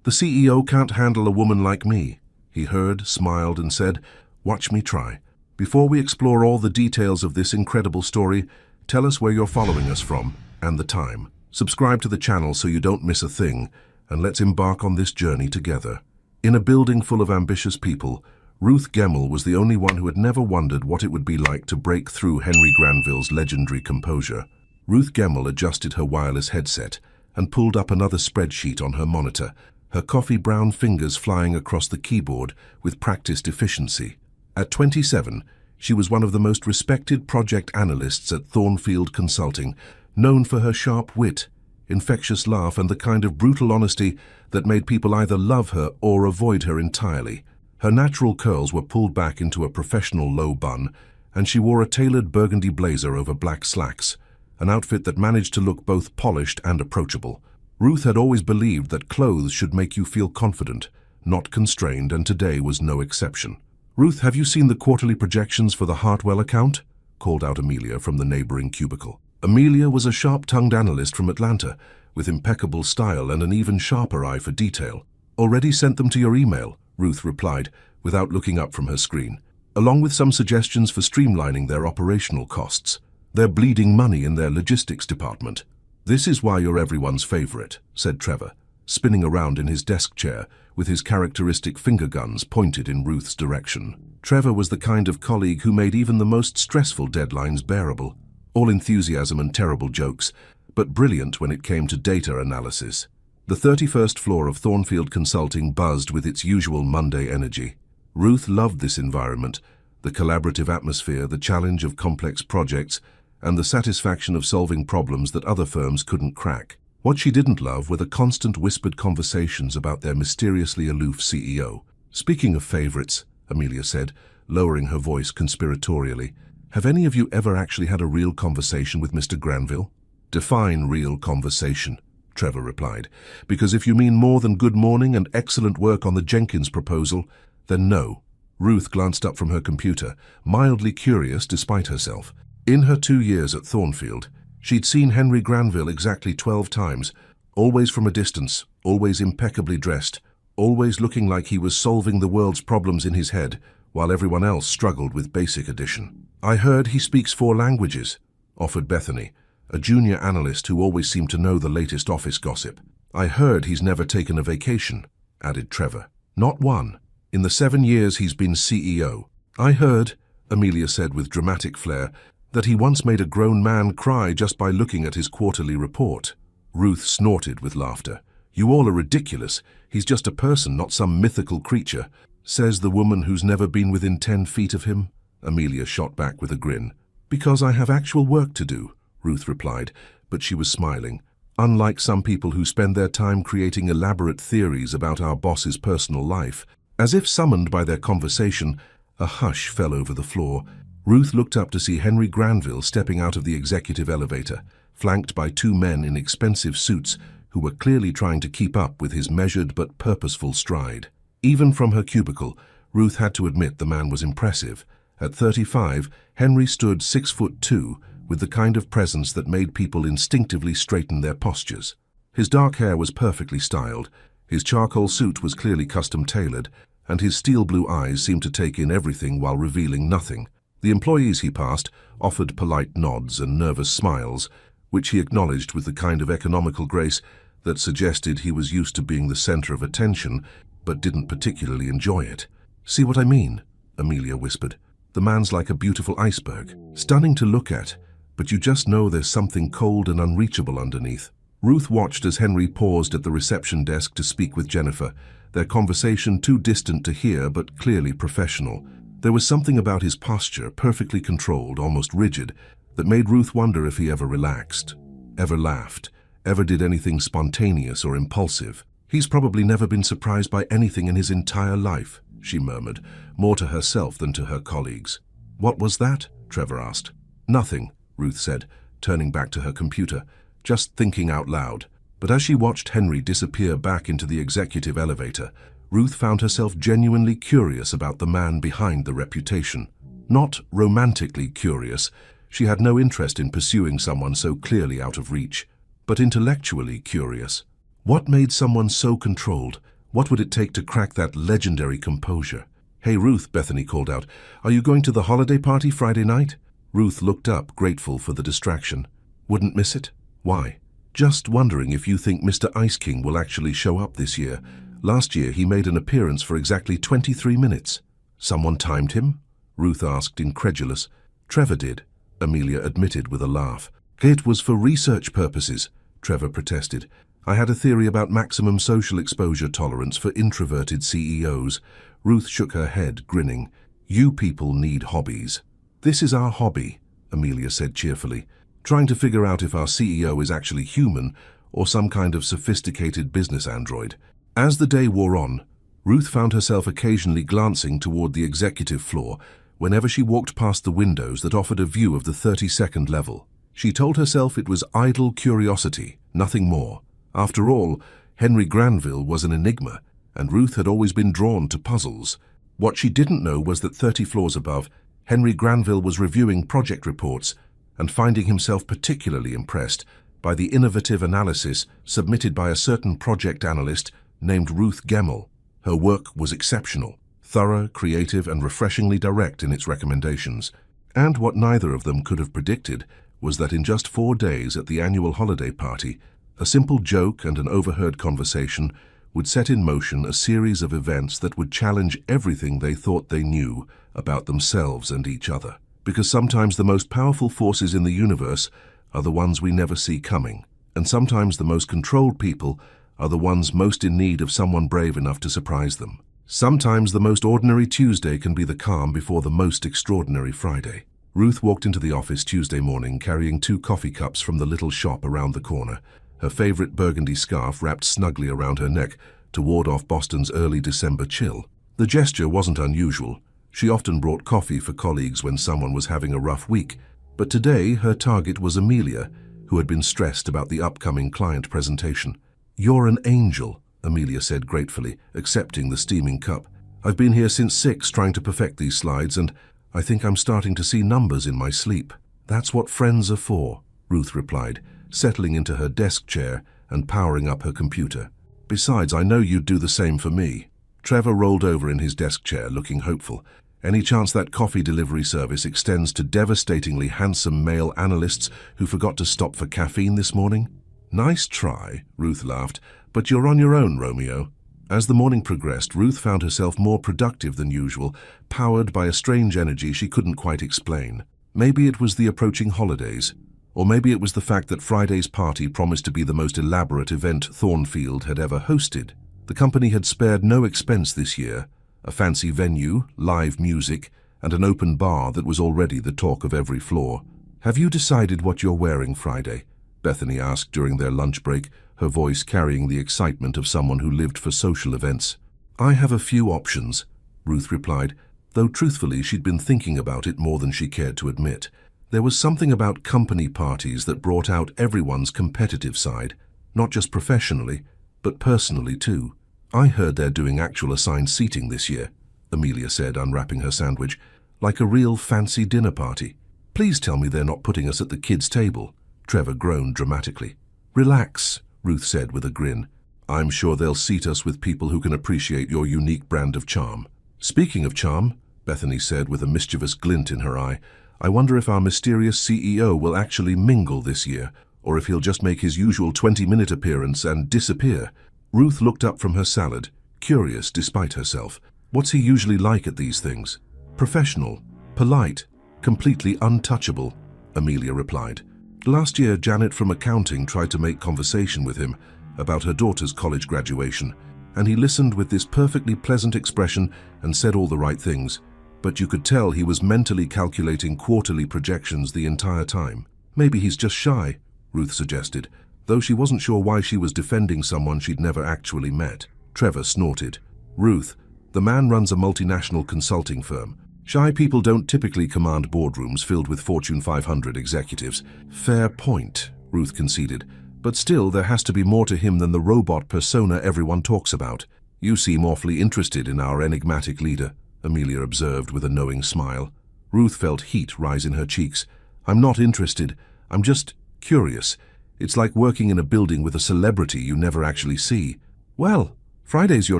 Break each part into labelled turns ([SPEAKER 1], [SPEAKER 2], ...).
[SPEAKER 1] "The CEO can't handle a woman like me." He heard, smiled, and said, "Watch me try." Before we explore all the details of this incredible story, tell us where you're following us from and the time. Subscribe to the channel so you don't miss a thing, and let's embark on this journey together. In a building full of ambitious people, Ruth Gemmell was the only one who had never wondered what it would be like to break through Henry Granville's legendary composure. Ruth Gemmell adjusted her wireless headset and pulled up another spreadsheet on her monitor, her coffee-brown fingers flying across the keyboard with practiced efficiency. At 27, she was one of the most respected project analysts at Thornfield Consulting, known for her sharp wit, infectious laugh, and the kind of brutal honesty that made people either love her or avoid her entirely. Her natural curls were pulled back into a professional low bun, and she wore a tailored burgundy blazer over black slacks, an outfit that managed to look both polished and approachable. Ruth had always believed that clothes should make you feel confident, not constrained, and today was no exception. "Ruth, have you seen the quarterly projections for the Hartwell account?" called out Amelia from the neighboring cubicle. Amelia was a sharp-tongued analyst from Atlanta, with impeccable style and an even sharper eye for detail. "Already sent them to your email," Ruth replied, without looking up from her screen, "along with some suggestions for streamlining their operational costs. They're bleeding money in their logistics department." "This is why you're everyone's favorite," said Trevor, spinning around in his desk chair with his characteristic finger guns pointed in Ruth's direction. Trevor was the kind of colleague who made even the most stressful deadlines bearable, all enthusiasm and terrible jokes, but brilliant when it came to data analysis. The 31st floor of Thornfield Consulting buzzed with its usual Monday energy. Ruth loved this environment, the collaborative atmosphere, the challenge of complex projects, and the satisfaction of solving problems that other firms couldn't crack. What she didn't love were the constant whispered conversations about their mysteriously aloof CEO. "Speaking of favorites," Amelia said, lowering her voice conspiratorially, "have any of you ever actually had a real conversation with Mr. Granville?" "Define real conversation," Trevor replied, "because if you mean more than good morning and excellent work on the Jenkins proposal, then no." Ruth glanced up from her computer, mildly curious despite herself. In her 2 years at Thornfield, she'd seen Henry Granville exactly 12 times, always from a distance, always impeccably dressed, always looking like he was solving the world's problems in his head, while everyone else struggled with basic addition. "I heard he speaks 4 languages, offered Bethany, a junior analyst who always seemed to know the latest office gossip. "I heard he's never taken a vacation," added Trevor. "Not one, in the 7 years he's been CEO. "I heard," Amelia said with dramatic flair, "that he once made a grown man cry just by looking at his quarterly report." Ruth snorted with laughter. "You all are ridiculous. He's just a person, not some mythical creature." "Says the woman who's never been within 10 feet of him," Amelia shot back with a grin. "Because I have actual work to do," Ruth replied, but she was smiling. "Unlike some people who spend their time creating elaborate theories about our boss's personal life." As if summoned by their conversation, a hush fell over the floor. Ruth looked up to see Henry Granville stepping out of the executive elevator, flanked by 2 men in expensive suits who were clearly trying to keep up with his measured but purposeful stride. Even from her cubicle, Ruth had to admit the man was impressive. At 35, Henry stood 6'2", with the kind of presence that made people instinctively straighten their postures. His dark hair was perfectly styled, his charcoal suit was clearly custom-tailored, and his steel blue eyes seemed to take in everything while revealing nothing. The employees he passed offered polite nods and nervous smiles, which he acknowledged with the kind of economical grace that suggested he was used to being the center of attention, but didn't particularly enjoy it. "See what I mean?" Amelia whispered. "The man's like a beautiful iceberg, stunning to look at, but you just know there's something cold and unreachable underneath." Ruth watched as Henry paused at the reception desk to speak with Jennifer, their conversation too distant to hear but clearly professional. There was something about his posture, perfectly controlled, almost rigid, that made Ruth wonder if he ever relaxed, ever laughed, ever did anything spontaneous or impulsive. "He's probably never been surprised by anything in his entire life," she murmured, more to herself than to her colleagues. "What was that?" Trevor asked. "Nothing," Ruth said, turning back to her computer, just thinking out loud. But as she watched Henry disappear back into the executive elevator, Ruth found herself genuinely curious about the man behind the reputation. Not romantically curious, she had no interest in pursuing someone so clearly out of reach, but intellectually curious. What made someone so controlled, What would it take to crack that legendary composure? "Hey Ruth," Bethany called out, "are you going to the holiday party Friday night?" Ruth looked up, grateful for the distraction. "Wouldn't miss it? Why?" "Just wondering if you think Mr. Ice King will actually show up this year. Last year he made an appearance for exactly 23 minutes. "Someone timed him?" Ruth asked, incredulous. "Trevor did," Amelia admitted with a laugh. "It was for research purposes," Trevor protested. "I had a theory about maximum social exposure tolerance for introverted CEOs. Ruth shook her head, grinning. "You people need hobbies." "This is our hobby," Amelia said cheerfully, "trying to figure out if our CEO is actually human or some kind of sophisticated business android." As the day wore on, Ruth found herself occasionally glancing toward the executive floor whenever she walked past the windows that offered a view of the 32nd level. She told herself it was idle curiosity, nothing more. After all, Henry Granville was an enigma, and Ruth had always been drawn to puzzles. What she didn't know was that 30 floors above, Henry Granville was reviewing project reports and finding himself particularly impressed by the innovative analysis submitted by a certain project analyst named Ruth Gemmell. Her work was exceptional, thorough, creative, and refreshingly direct in its recommendations. And what neither of them could have predicted was that in just 4 days at the annual holiday party, a simple joke and an overheard conversation would set in motion a series of events that would challenge everything they thought they knew about themselves and each other. Because sometimes the most powerful forces in the universe are the ones we never see coming, and sometimes the most controlled people are the ones most in need of someone brave enough to surprise them. Sometimes the most ordinary Tuesday can be the calm before the most extraordinary Friday. Ruth walked into the office Tuesday morning carrying 2 coffee cups from the little shop around the corner, her favorite burgundy scarf wrapped snugly around her neck to ward off Boston's early December chill. The gesture wasn't unusual. She often brought coffee for colleagues when someone was having a rough week, but today her target was Amelia, who had been stressed about the upcoming client presentation. "You're an angel," Amelia said gratefully, accepting the steaming cup. "I've been here since 6 trying to perfect these slides, and I think I'm starting to see numbers in my sleep." "That's what friends are for," Ruth replied, settling into her desk chair and powering up her computer. "Besides, I know you'd do the same for me." Trevor rolled over in his desk chair, looking hopeful. "Any chance that coffee delivery service extends to devastatingly handsome male analysts who forgot to stop for caffeine this morning?" "Nice try," Ruth laughed, "but you're on your own, Romeo." As the morning progressed, Ruth found herself more productive than usual, powered by a strange energy she couldn't quite explain. Maybe it was the approaching holidays, or maybe it was the fact that Friday's party promised to be the most elaborate event Thornfield had ever hosted. The company had spared no expense this year: a fancy venue, live music, and an open bar that was already the talk of every floor. "Have you decided what you're wearing Friday?" Bethany asked during their lunch break, her voice carrying the excitement of someone who lived for social events. "I have a few options," Ruth replied, though truthfully she'd been thinking about it more than she cared to admit. There was something about company parties that brought out everyone's competitive side, not just professionally, but personally too. "I heard they're doing actual assigned seating this year," Amelia said, unwrapping her sandwich, "like a real fancy dinner party." "Please tell me they're not putting us at the kids' table," Trevor groaned dramatically. "Relax," Ruth said with a grin. "I'm sure they'll seat us with people who can appreciate your unique brand of charm." "Speaking of charm," Bethany said with a mischievous glint in her eye, "I wonder if our mysterious CEO will actually mingle this year, or if he'll just make his usual 20-minute appearance and disappear." Ruth looked up from her salad, curious despite herself. "What's he usually like at these things?" "Professional, polite, completely untouchable," Amelia replied. Last year, Janet from accounting tried to make conversation with him about her daughter's college graduation, and he listened with this perfectly pleasant expression and said all the right things, but you could tell he was mentally calculating quarterly projections the entire time. "Maybe he's just shy," Ruth suggested, though she wasn't sure why she was defending someone she'd never actually met. Trevor snorted. "Ruth, the man runs a multinational consulting firm. Shy people don't typically command boardrooms filled with Fortune 500 executives." "Fair point," Ruth conceded, "but still there has to be more to him than the robot persona everyone talks about." "You seem awfully interested in our enigmatic leader," Amelia observed with a knowing smile. Ruth felt heat rise in her cheeks. "I'm not interested. I'm just curious. It's like working in a building with a celebrity you never actually see." "Well, Friday's your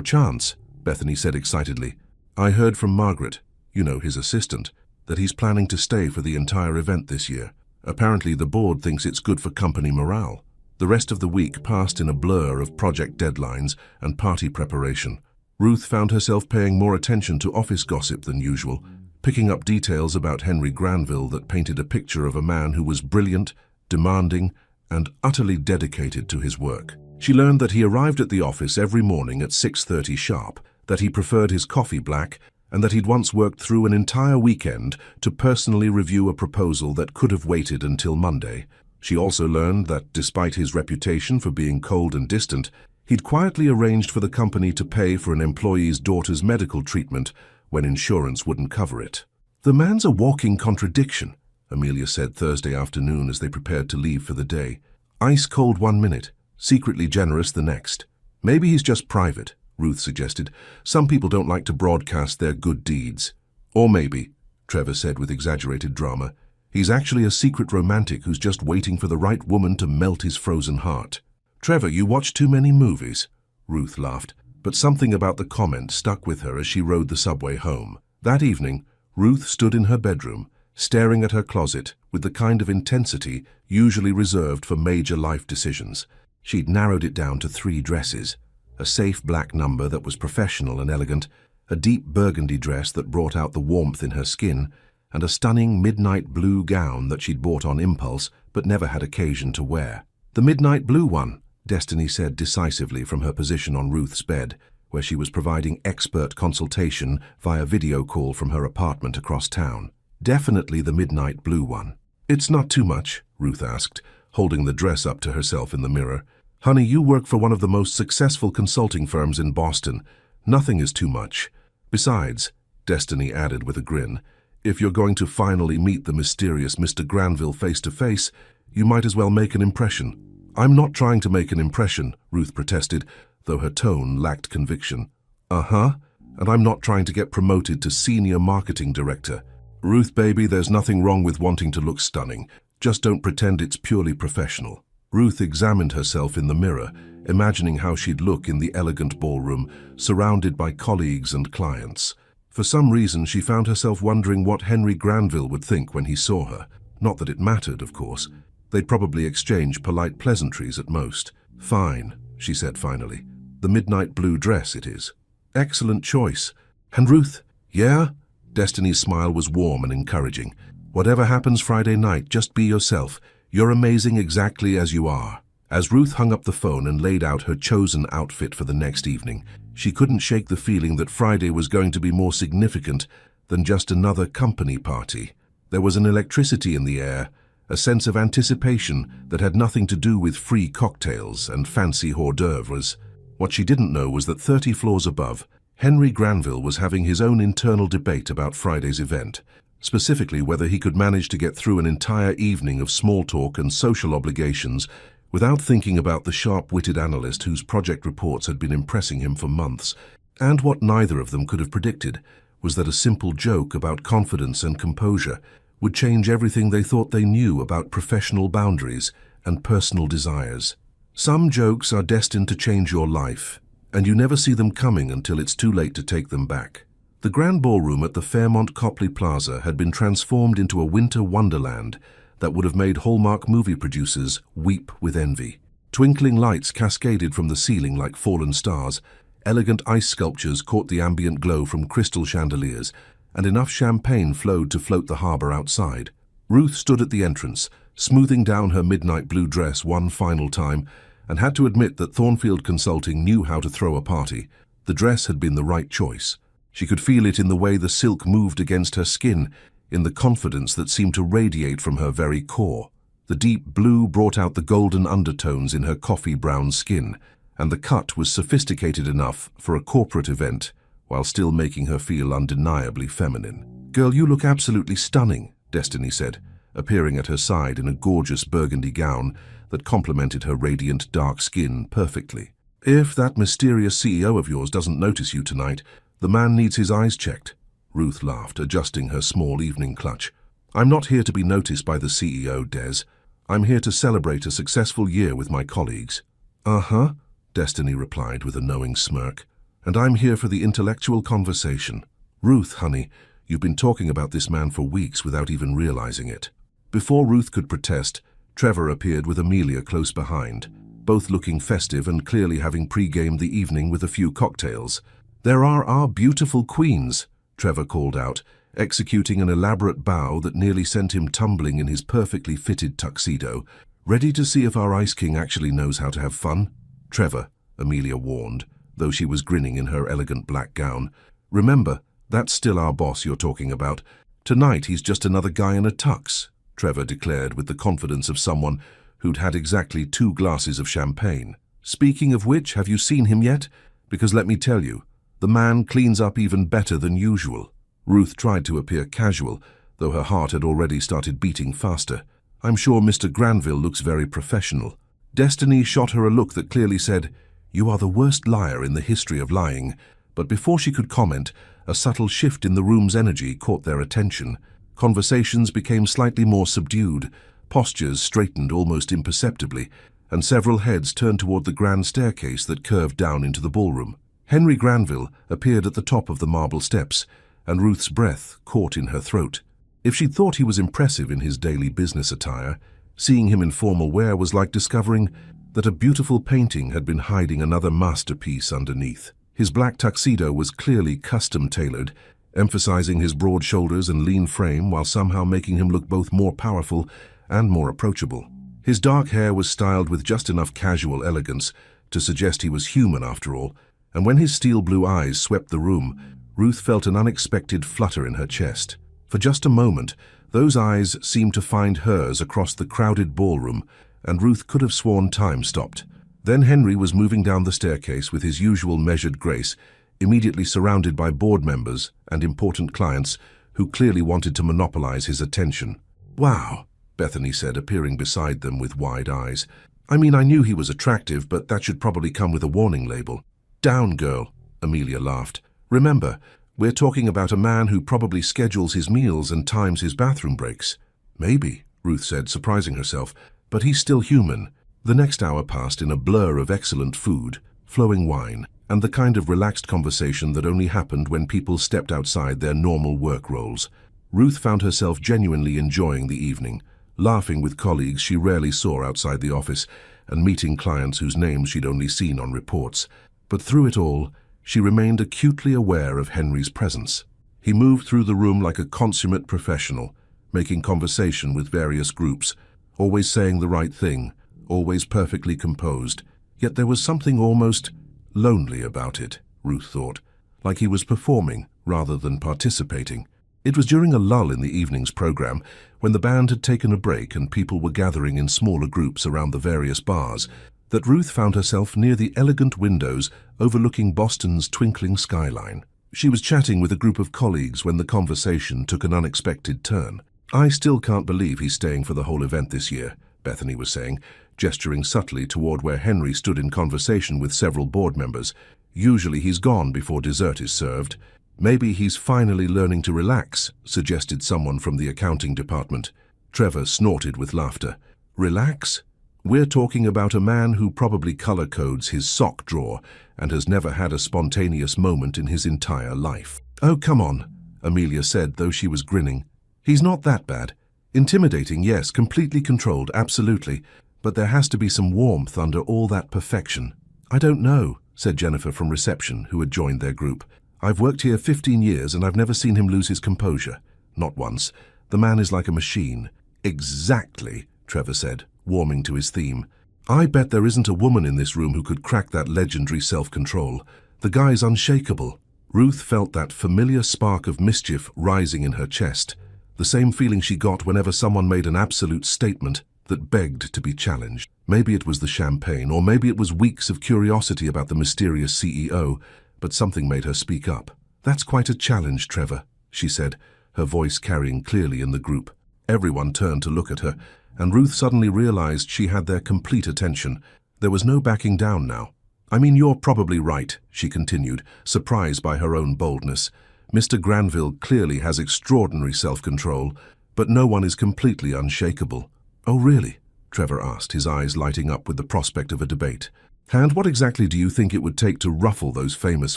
[SPEAKER 1] chance, Bethany said excitedly. I heard from Margaret, his assistant, that he's planning to stay for the entire event this year. Apparently the board thinks it's good for company morale. The rest of the week passed in a blur of project deadlines and party preparation. Ruth found herself paying more attention to office gossip than usual, picking up details about Henry Granville that painted a picture of a man who was brilliant, demanding, and utterly dedicated to his work. She learned that he arrived at the office every morning at 6:30 sharp, that he preferred his coffee black, and that he'd once worked through an entire weekend to personally review a proposal that could have waited until Monday. She also learned that, despite his reputation for being cold and distant, he'd quietly arranged for the company to pay for an employee's daughter's medical treatment when insurance wouldn't cover it. The man's a walking contradiction, Amelia said Thursday afternoon as they prepared to leave for the day. Ice cold one minute, secretly generous the next. Maybe he's just private, Ruth suggested. Some people don't like to broadcast their good deeds. Or maybe, Trevor said with exaggerated drama, he's actually a secret romantic who's just waiting for the right woman to melt his frozen heart. Trevor, you watch too many movies, Ruth laughed, but something about the comment stuck with her as she rode the subway home. That evening, Ruth stood in her bedroom, staring at her closet with the kind of intensity usually reserved for major life decisions. She'd narrowed it down to 3 dresses, a safe black number that was professional and elegant, a deep burgundy dress that brought out the warmth in her skin, and a stunning midnight blue gown that she'd bought on impulse but never had occasion to wear. The midnight blue one, Destiny said decisively from her position on Ruth's bed, where she was providing expert consultation via video call from her apartment across town. Definitely the midnight blue one. It's not too much, Ruth asked, holding the dress up to herself in the mirror. Honey, you work for one of the most successful consulting firms in Boston. Nothing is too much. Besides, Destiny added with a grin, if you're going to finally meet the mysterious Mr. Granville face to face, you might as well make an impression. I'm not trying to make an impression, Ruth protested, though her tone lacked conviction. Uh-huh, and I'm not trying to get promoted to senior marketing director. Ruth, baby, there's nothing wrong with wanting to look stunning. Just don't pretend it's purely professional. Ruth examined herself in the mirror, imagining how she'd look in the elegant ballroom, surrounded by colleagues and clients. For some reason, she found herself wondering what Henry Granville would think when he saw her. Not that it mattered, of course. They'd probably exchange polite pleasantries at most. Fine, she said finally. The midnight blue dress it is. Excellent choice. And Ruth, yeah? Destiny's smile was warm and encouraging. Whatever happens Friday night, just be yourself. You're amazing exactly as you are. As Ruth hung up the phone and laid out her chosen outfit for the next evening, she couldn't shake the feeling that Friday was going to be more significant than just another company party. There was an electricity in the air, a sense of anticipation that had nothing to do with free cocktails and fancy hors d'oeuvres. What she didn't know was that 30 floors above, Henry Granville was having his own internal debate about Friday's event, specifically whether he could manage to get through an entire evening of small talk and social obligations without thinking about the sharp-witted analyst whose project reports had been impressing him for months. And what neither of them could have predicted was that a simple joke about confidence and composure would change everything they thought they knew about professional boundaries and personal desires. Some jokes are destined to change your life, and you never see them coming until it's too late to take them back. The Grand Ballroom at the Fairmont Copley Plaza had been transformed into a winter wonderland that would have made Hallmark movie producers weep with envy. Twinkling lights cascaded from the ceiling like fallen stars, elegant ice sculptures caught the ambient glow from crystal chandeliers, and enough champagne flowed to float the harbor outside. Ruth stood at the entrance, smoothing down her midnight blue dress one final time, and had to admit that Thornfield Consulting knew how to throw a party. The dress had been the right choice. She could feel it in the way the silk moved against her skin, in the confidence that seemed to radiate from her very core. The deep blue brought out the golden undertones in her coffee-brown skin, and the cut was sophisticated enough for a corporate event, while still making her feel undeniably feminine. "Girl, you look absolutely stunning," Destiny said, appearing at her side in a gorgeous burgundy gown that complemented her radiant dark skin perfectly. "If that mysterious CEO of yours doesn't notice you tonight, the man needs his eyes checked," Ruth laughed, adjusting her small evening clutch. "I'm not here to be noticed by the CEO, Des. I'm here to celebrate a successful year with my colleagues." "Uh-huh," Destiny replied with a knowing smirk. "And I'm here for the intellectual conversation. Ruth, honey, you've been talking about this man for weeks without even realizing it." Before Ruth could protest, Trevor appeared with Amelia close behind, both looking festive and clearly having pre-gamed the evening with a few cocktails. "There are our beautiful queens," Trevor called out, executing an elaborate bow that nearly sent him tumbling in his perfectly fitted tuxedo. "Ready to see if our Ice King actually knows how to have fun?" "Trevor," Amelia warned, though she was grinning in her elegant black gown. "Remember, that's still our boss you're talking about. Tonight he's just another guy in a tux," Trevor declared with the confidence of someone who'd had exactly 2 glasses of champagne. "Speaking of which, have you seen him yet? Because let me tell you, the man cleans up even better than usual." Ruth tried to appear casual, though her heart had already started beating faster. "I'm sure Mr. Granville looks very professional." Destiny shot her a look that clearly said, "You are the worst liar in the history of lying." But before she could comment, a subtle shift in the room's energy caught their attention. Conversations became slightly more subdued, postures straightened almost imperceptibly, and several heads turned toward the grand staircase that curved down into the ballroom. Henry Granville appeared at the top of the marble steps, and Ruth's breath caught in her throat. If she'd thought he was impressive in his daily business attire, seeing him in formal wear was like discovering that a beautiful painting had been hiding another masterpiece underneath. His black tuxedo was clearly custom-tailored, emphasizing his broad shoulders and lean frame while somehow making him look both more powerful and more approachable. His dark hair was styled with just enough casual elegance to suggest he was human after all, and when his steel blue eyes swept the room, Ruth felt an unexpected flutter in her chest. For just a moment, those eyes seemed to find hers across the crowded ballroom, and Ruth could have sworn time stopped. Then Henry was moving down the staircase with his usual measured grace, immediately surrounded by board members and important clients who clearly wanted to monopolize his attention. "Wow," Bethany said, appearing beside them with wide eyes. "I mean, I knew he was attractive, but that should probably come with a warning label." "Down, girl," Amelia laughed. "Remember, we're talking about a man who probably schedules his meals and times his bathroom breaks." "Maybe," Ruth said, surprising herself, "but he's still human." The next hour passed in a blur of excellent food, flowing wine, and the kind of relaxed conversation that only happened when people stepped outside their normal work roles. Ruth found herself genuinely enjoying the evening, laughing with colleagues she rarely saw outside the office, and meeting clients whose names she'd only seen on reports. But through it all, she remained acutely aware of Henry's presence. He moved through the room like a consummate professional, making conversation with various groups, always saying the right thing, always perfectly composed. Yet there was something almost lonely about it, Ruth thought, like he was performing rather than participating. It was during a lull in the evening's program, when the band had taken a break and people were gathering in smaller groups around the various bars, that Ruth found herself near the elegant windows overlooking Boston's twinkling skyline. She was chatting with a group of colleagues when the conversation took an unexpected turn. "I still can't believe he's staying for the whole event this year," Bethany was saying, gesturing subtly toward where Henry stood in conversation with several board members. "Usually he's gone before dessert is served." "Maybe he's finally learning to relax," suggested someone from the accounting department. Trevor snorted with laughter. "Relax? We're talking about a man who probably color codes his sock drawer and has never had a spontaneous moment in his entire life." "Oh, come on," Amelia said, though she was grinning. "He's not that bad. Intimidating, yes, completely controlled, absolutely. But there has to be some warmth under all that perfection." "I don't know," said Jennifer from reception, who had joined their group. "I've worked here 15 years and I've never seen him lose his composure. Not once. The man is like a machine." "Exactly," Trevor said, warming to his theme. "I bet there isn't a woman in this room who could crack that legendary self-control. The guy's unshakable." Ruth felt that familiar spark of mischief rising in her chest, the same feeling she got whenever someone made an absolute statement that begged to be challenged. Maybe it was the champagne, or maybe it was weeks of curiosity about the mysterious CEO, but something made her speak up. "That's quite a challenge, Trevor," she said, her voice carrying clearly in the group. Everyone turned to look at her, and Ruth suddenly realized she had their complete attention. There was no backing down now. "I mean, you're probably right," she continued, surprised by her own boldness. "Mr. Granville clearly has extraordinary self-control, but no one is completely unshakable." "Oh, really?" Trevor asked, his eyes lighting up with the prospect of a debate. And what exactly do you think it would take to ruffle those famous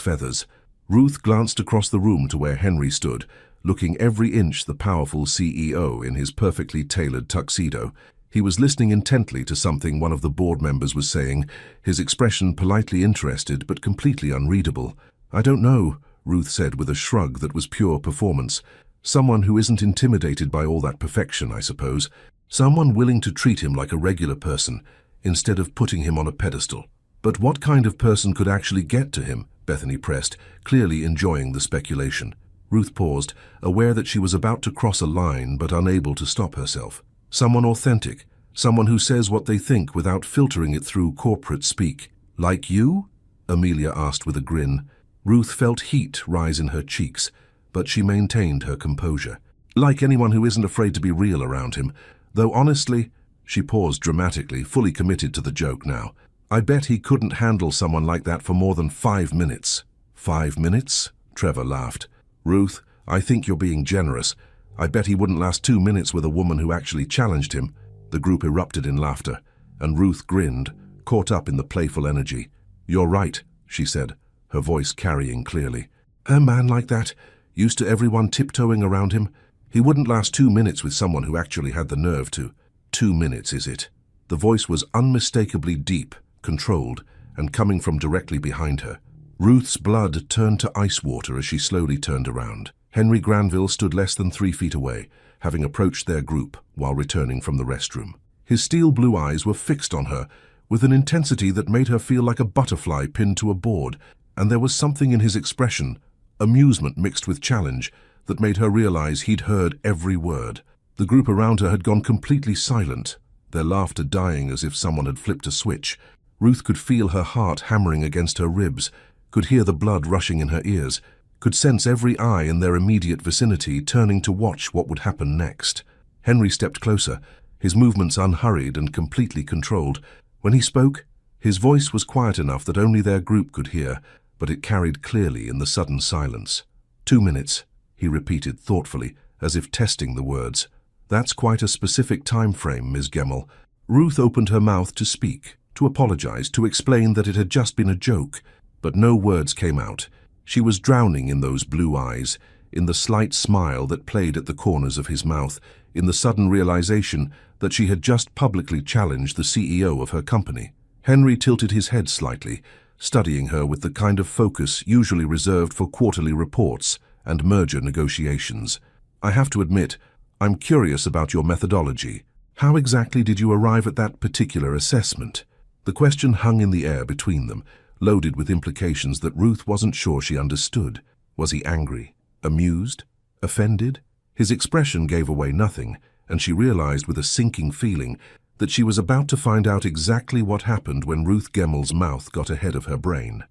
[SPEAKER 1] feathers? Ruth glanced across the room to where Henry stood, looking every inch the powerful CEO in his perfectly tailored tuxedo. He was listening intently to something one of the board members was saying, his expression politely interested but completely unreadable. "I don't know," Ruth said with a shrug that was pure performance. "Someone who isn't intimidated by all that perfection, I suppose. Someone willing to treat him like a regular person, instead of putting him on a pedestal." "But what kind of person could actually get to him?" Bethany pressed, clearly enjoying the speculation. Ruth paused, aware that she was about to cross a line but unable to stop herself. "Someone authentic, someone who says what they think without filtering it through corporate speak. Like you?" Amelia asked with a grin. Ruth felt heat rise in her cheeks, but she maintained her composure. "Like anyone who isn't afraid to be real around him. Though honestly," she paused dramatically, fully committed to the joke now, "I bet he couldn't handle someone like that for more than 5 minutes." 5 minutes? Trevor laughed. "Ruth, I think you're being generous. I bet he wouldn't last 2 minutes with a woman who actually challenged him." The group erupted in laughter, and Ruth grinned, caught up in the playful energy. "You're right," she said, her voice carrying clearly. "A man like that, used to everyone tiptoeing around him, he wouldn't last 2 minutes with someone who actually had the nerve to." 2 minutes, is it? The voice was unmistakably deep, controlled, and coming from directly behind her. Ruth's blood turned to ice water as she slowly turned around. Henry Granville stood less than 3 feet away, having approached their group while returning from the restroom. His steel blue eyes were fixed on her with an intensity that made her feel like a butterfly pinned to a board, and there was something in his expression, amusement mixed with challenge, that made her realize he'd heard every word. The group around her had gone completely silent, their laughter dying as if someone had flipped a switch. Ruth could feel her heart hammering against her ribs, could hear the blood rushing in her ears, could sense every eye in their immediate vicinity turning to watch what would happen next. Henry stepped closer, his movements unhurried and completely controlled. When he spoke, his voice was quiet enough that only their group could hear, but it carried clearly in the sudden silence. 2 minutes, he repeated thoughtfully, as if testing the words. "That's quite a specific time frame, Ms. Gemmell." Ruth opened her mouth to speak, to apologize, to explain that it had just been a joke, but no words came out. She was drowning in those blue eyes, in the slight smile that played at the corners of his mouth, in the sudden realization that she had just publicly challenged the CEO of her company. Henry tilted his head slightly, studying her with the kind of focus usually reserved for quarterly reports and merger negotiations. "I have to admit, I'm curious about your methodology. How exactly did you arrive at that particular assessment?" The question hung in the air between them, loaded with implications that Ruth wasn't sure she understood. Was he angry? Amused? Offended? His expression gave away nothing, and she realized with a sinking feeling that she was about to find out exactly what happened when Ruth Gemmell's mouth got ahead of her brain.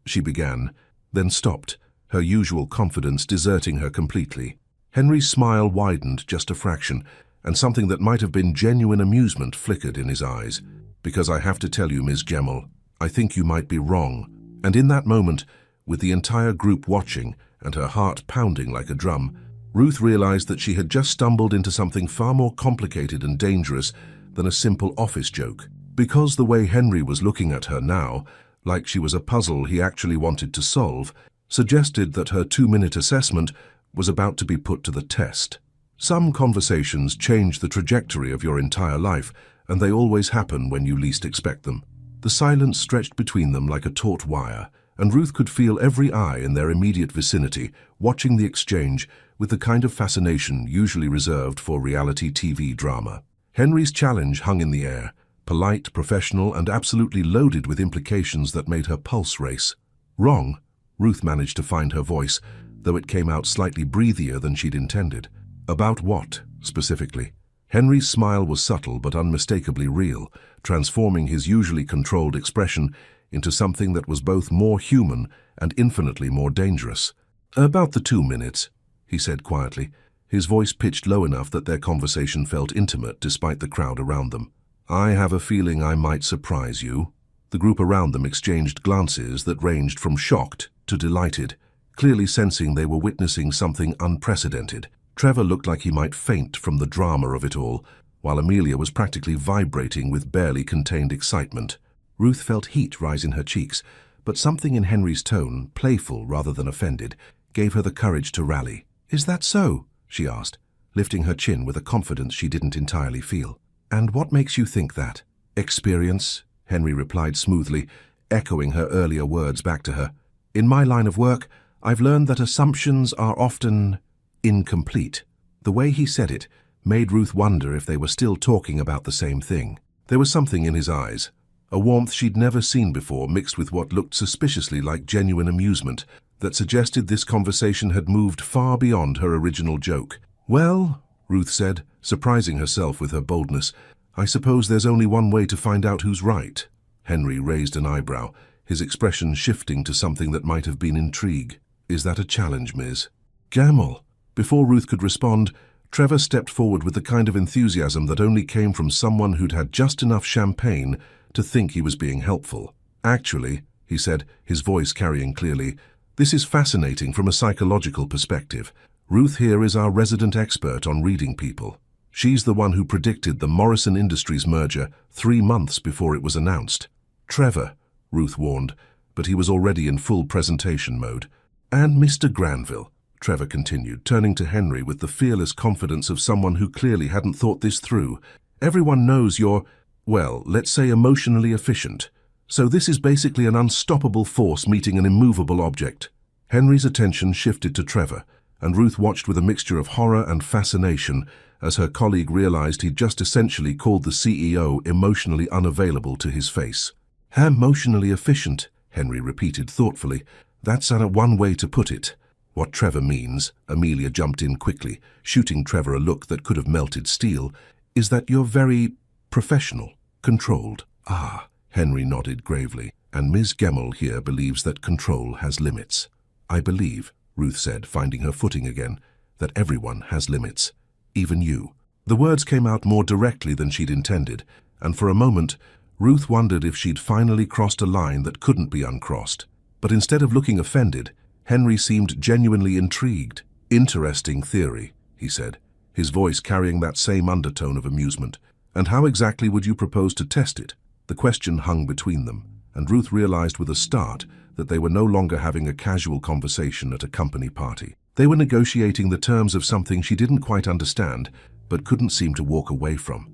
[SPEAKER 1] She began, then stopped, her usual confidence deserting her completely. Henry's smile widened just a fraction, and something that might have been genuine amusement flickered in his eyes. "Because I have to tell you, Ms. Gemmell, I think you might be wrong." And in that moment, with the entire group watching and her heart pounding like a drum, Ruth realized that she had just stumbled into something far more complicated and dangerous than a simple office joke. Because the way Henry was looking at her now, like she was a puzzle he actually wanted to solve, suggested that her 2-minute assessment was about to be put to the test. Some conversations change the trajectory of your entire life, and they always happen when you least expect them. The silence stretched between them like a taut wire, and Ruth could feel every eye in their immediate vicinity watching the exchange with the kind of fascination usually reserved for reality TV drama. Henry's challenge hung in the air, polite, professional, and absolutely loaded with implications that made her pulse race. "Wrong," Ruth managed to find her voice, though it came out slightly breathier than she'd intended. "About what, specifically?" Henry's smile was subtle but unmistakably real, transforming his usually controlled expression into something that was both more human and infinitely more dangerous. "About the 2 minutes," he said quietly, his voice pitched low enough that their conversation felt intimate despite the crowd around them. "I have a feeling I might surprise you." The group around them exchanged glances that ranged from shocked to delighted, clearly sensing they were witnessing something unprecedented. Trevor looked like he might faint from the drama of it all, while Amelia was practically vibrating with barely contained excitement. Ruth felt heat rise in her cheeks, but something in Henry's tone, playful rather than offended, gave her the courage to rally. "Is that so?" she asked, lifting her chin with a confidence she didn't entirely feel. "And what makes you think that?" "Experience," Henry replied smoothly, echoing her earlier words back to her. "In my line of work, I've learned that assumptions are often incomplete." The way he said it made Ruth wonder if they were still talking about the same thing. There was something in his eyes, a warmth she'd never seen before mixed with what looked suspiciously like genuine amusement, that suggested this conversation had moved far beyond her original joke. "Well," Ruth said, surprising herself with her boldness, "I suppose there's only one way to find out who's right." Henry raised an eyebrow, his expression shifting to something that might have been intrigue. "Is that a challenge, Miss?" "Gamble." Before Ruth could respond, Trevor stepped forward with the kind of enthusiasm that only came from someone who'd had just enough champagne to think he was being helpful. "Actually," he said, his voice carrying clearly, "this is fascinating from a psychological perspective. Ruth here is our resident expert on reading people. She's the one who predicted the Morrison Industries merger 3 months before it was announced." "Trevor," Ruth warned, but he was already in full presentation mode. "And Mr. Granville," Trevor continued, turning to Henry with the fearless confidence of someone who clearly hadn't thought this through. "Everyone knows you're, well, let's say emotionally efficient. So this is basically an unstoppable force meeting an immovable object." Henry's attention shifted to Trevor, and Ruth watched with a mixture of horror and fascination as her colleague realized he'd just essentially called the CEO emotionally unavailable to his face. "Emotionally efficient," Henry repeated thoughtfully. "That's one way to put it." "What Trevor means," Amelia jumped in quickly, shooting Trevor a look that could have melted steel, "is that you're very professional, controlled." "Ah," Henry nodded gravely, "and Ms. Gemmell here believes that control has limits." "I believe," Ruth said, finding her footing again, "that everyone has limits, even you." The words came out more directly than she'd intended, and for a moment, Ruth wondered if she'd finally crossed a line that couldn't be uncrossed. But instead of looking offended, Henry seemed genuinely intrigued. "Interesting theory," he said, his voice carrying that same undertone of amusement. "And how exactly would you propose to test it?" The question hung between them, and Ruth realized with a start that they were no longer having a casual conversation at a company party. They were negotiating the terms of something she didn't quite understand, but couldn't seem to walk away from.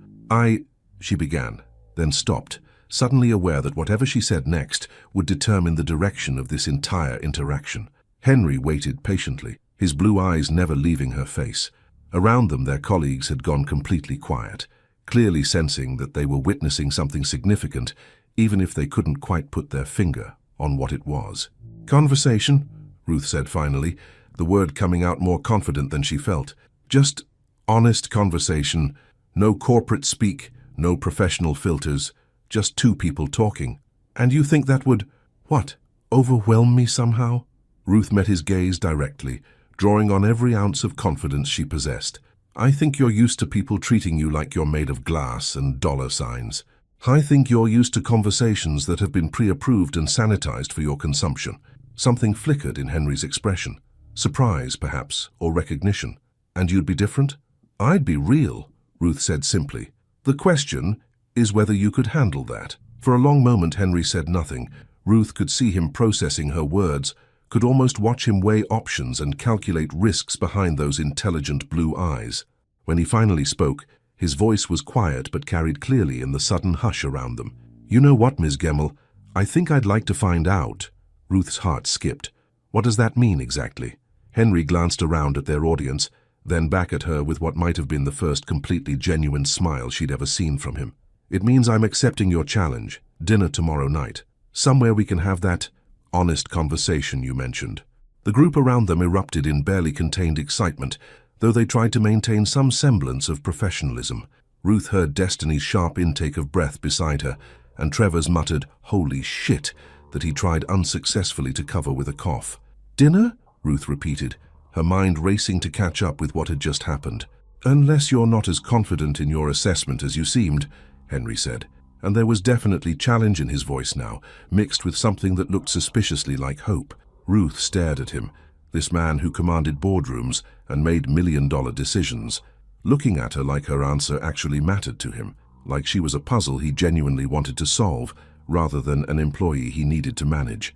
[SPEAKER 1] She began, then stopped, suddenly aware that whatever she said next would determine the direction of this entire interaction. Henry waited patiently, his blue eyes never leaving her face. Around them, their colleagues had gone completely quiet, clearly sensing that they were witnessing something significant, even if they couldn't quite put their finger on what it was. "Conversation," Ruth said finally, the word coming out more confident than she felt. "Just honest conversation, no corporate speak, no professional filters, just two people talking. And you think that would, what, overwhelm me somehow?" Ruth met his gaze directly, drawing on every ounce of confidence she possessed. "I think you're used to people treating you like you're made of glass and dollar signs. I think you're used to conversations that have been pre-approved and sanitized for your consumption." Something flickered in Henry's expression. Surprise, perhaps, or recognition. "And you'd be different?" "I'd be real," Ruth said simply. "The question is whether you could handle that." For a long moment Henry said nothing. Ruth could see him processing her words, could almost watch him weigh options and calculate risks behind those intelligent blue eyes. When he finally spoke, his voice was quiet but carried clearly in the sudden hush around them. "You know what, Ms. Gemmell? I think I'd like to find out." Ruth's heart skipped. "What does that mean exactly?" Henry glanced around at their audience, then back at her with what might have been the first completely genuine smile she'd ever seen from him. "It means I'm accepting your challenge. Dinner tomorrow night. Somewhere we can have that honest conversation you mentioned." The group around them erupted in barely contained excitement, though they tried to maintain some semblance of professionalism. Ruth heard Destiny's sharp intake of breath beside her, and Trevor's muttered, "Holy shit," that he tried unsuccessfully to cover with a cough. "Dinner?" Ruth repeated, her mind racing to catch up with what had just happened. "Unless you're not as confident in your assessment as you seemed," Henry said, and there was definitely challenge in his voice now, mixed with something that looked suspiciously like hope. Ruth stared at him, this man who commanded boardrooms and made million-dollar decisions, looking at her like her answer actually mattered to him, like she was a puzzle he genuinely wanted to solve, rather than an employee he needed to manage.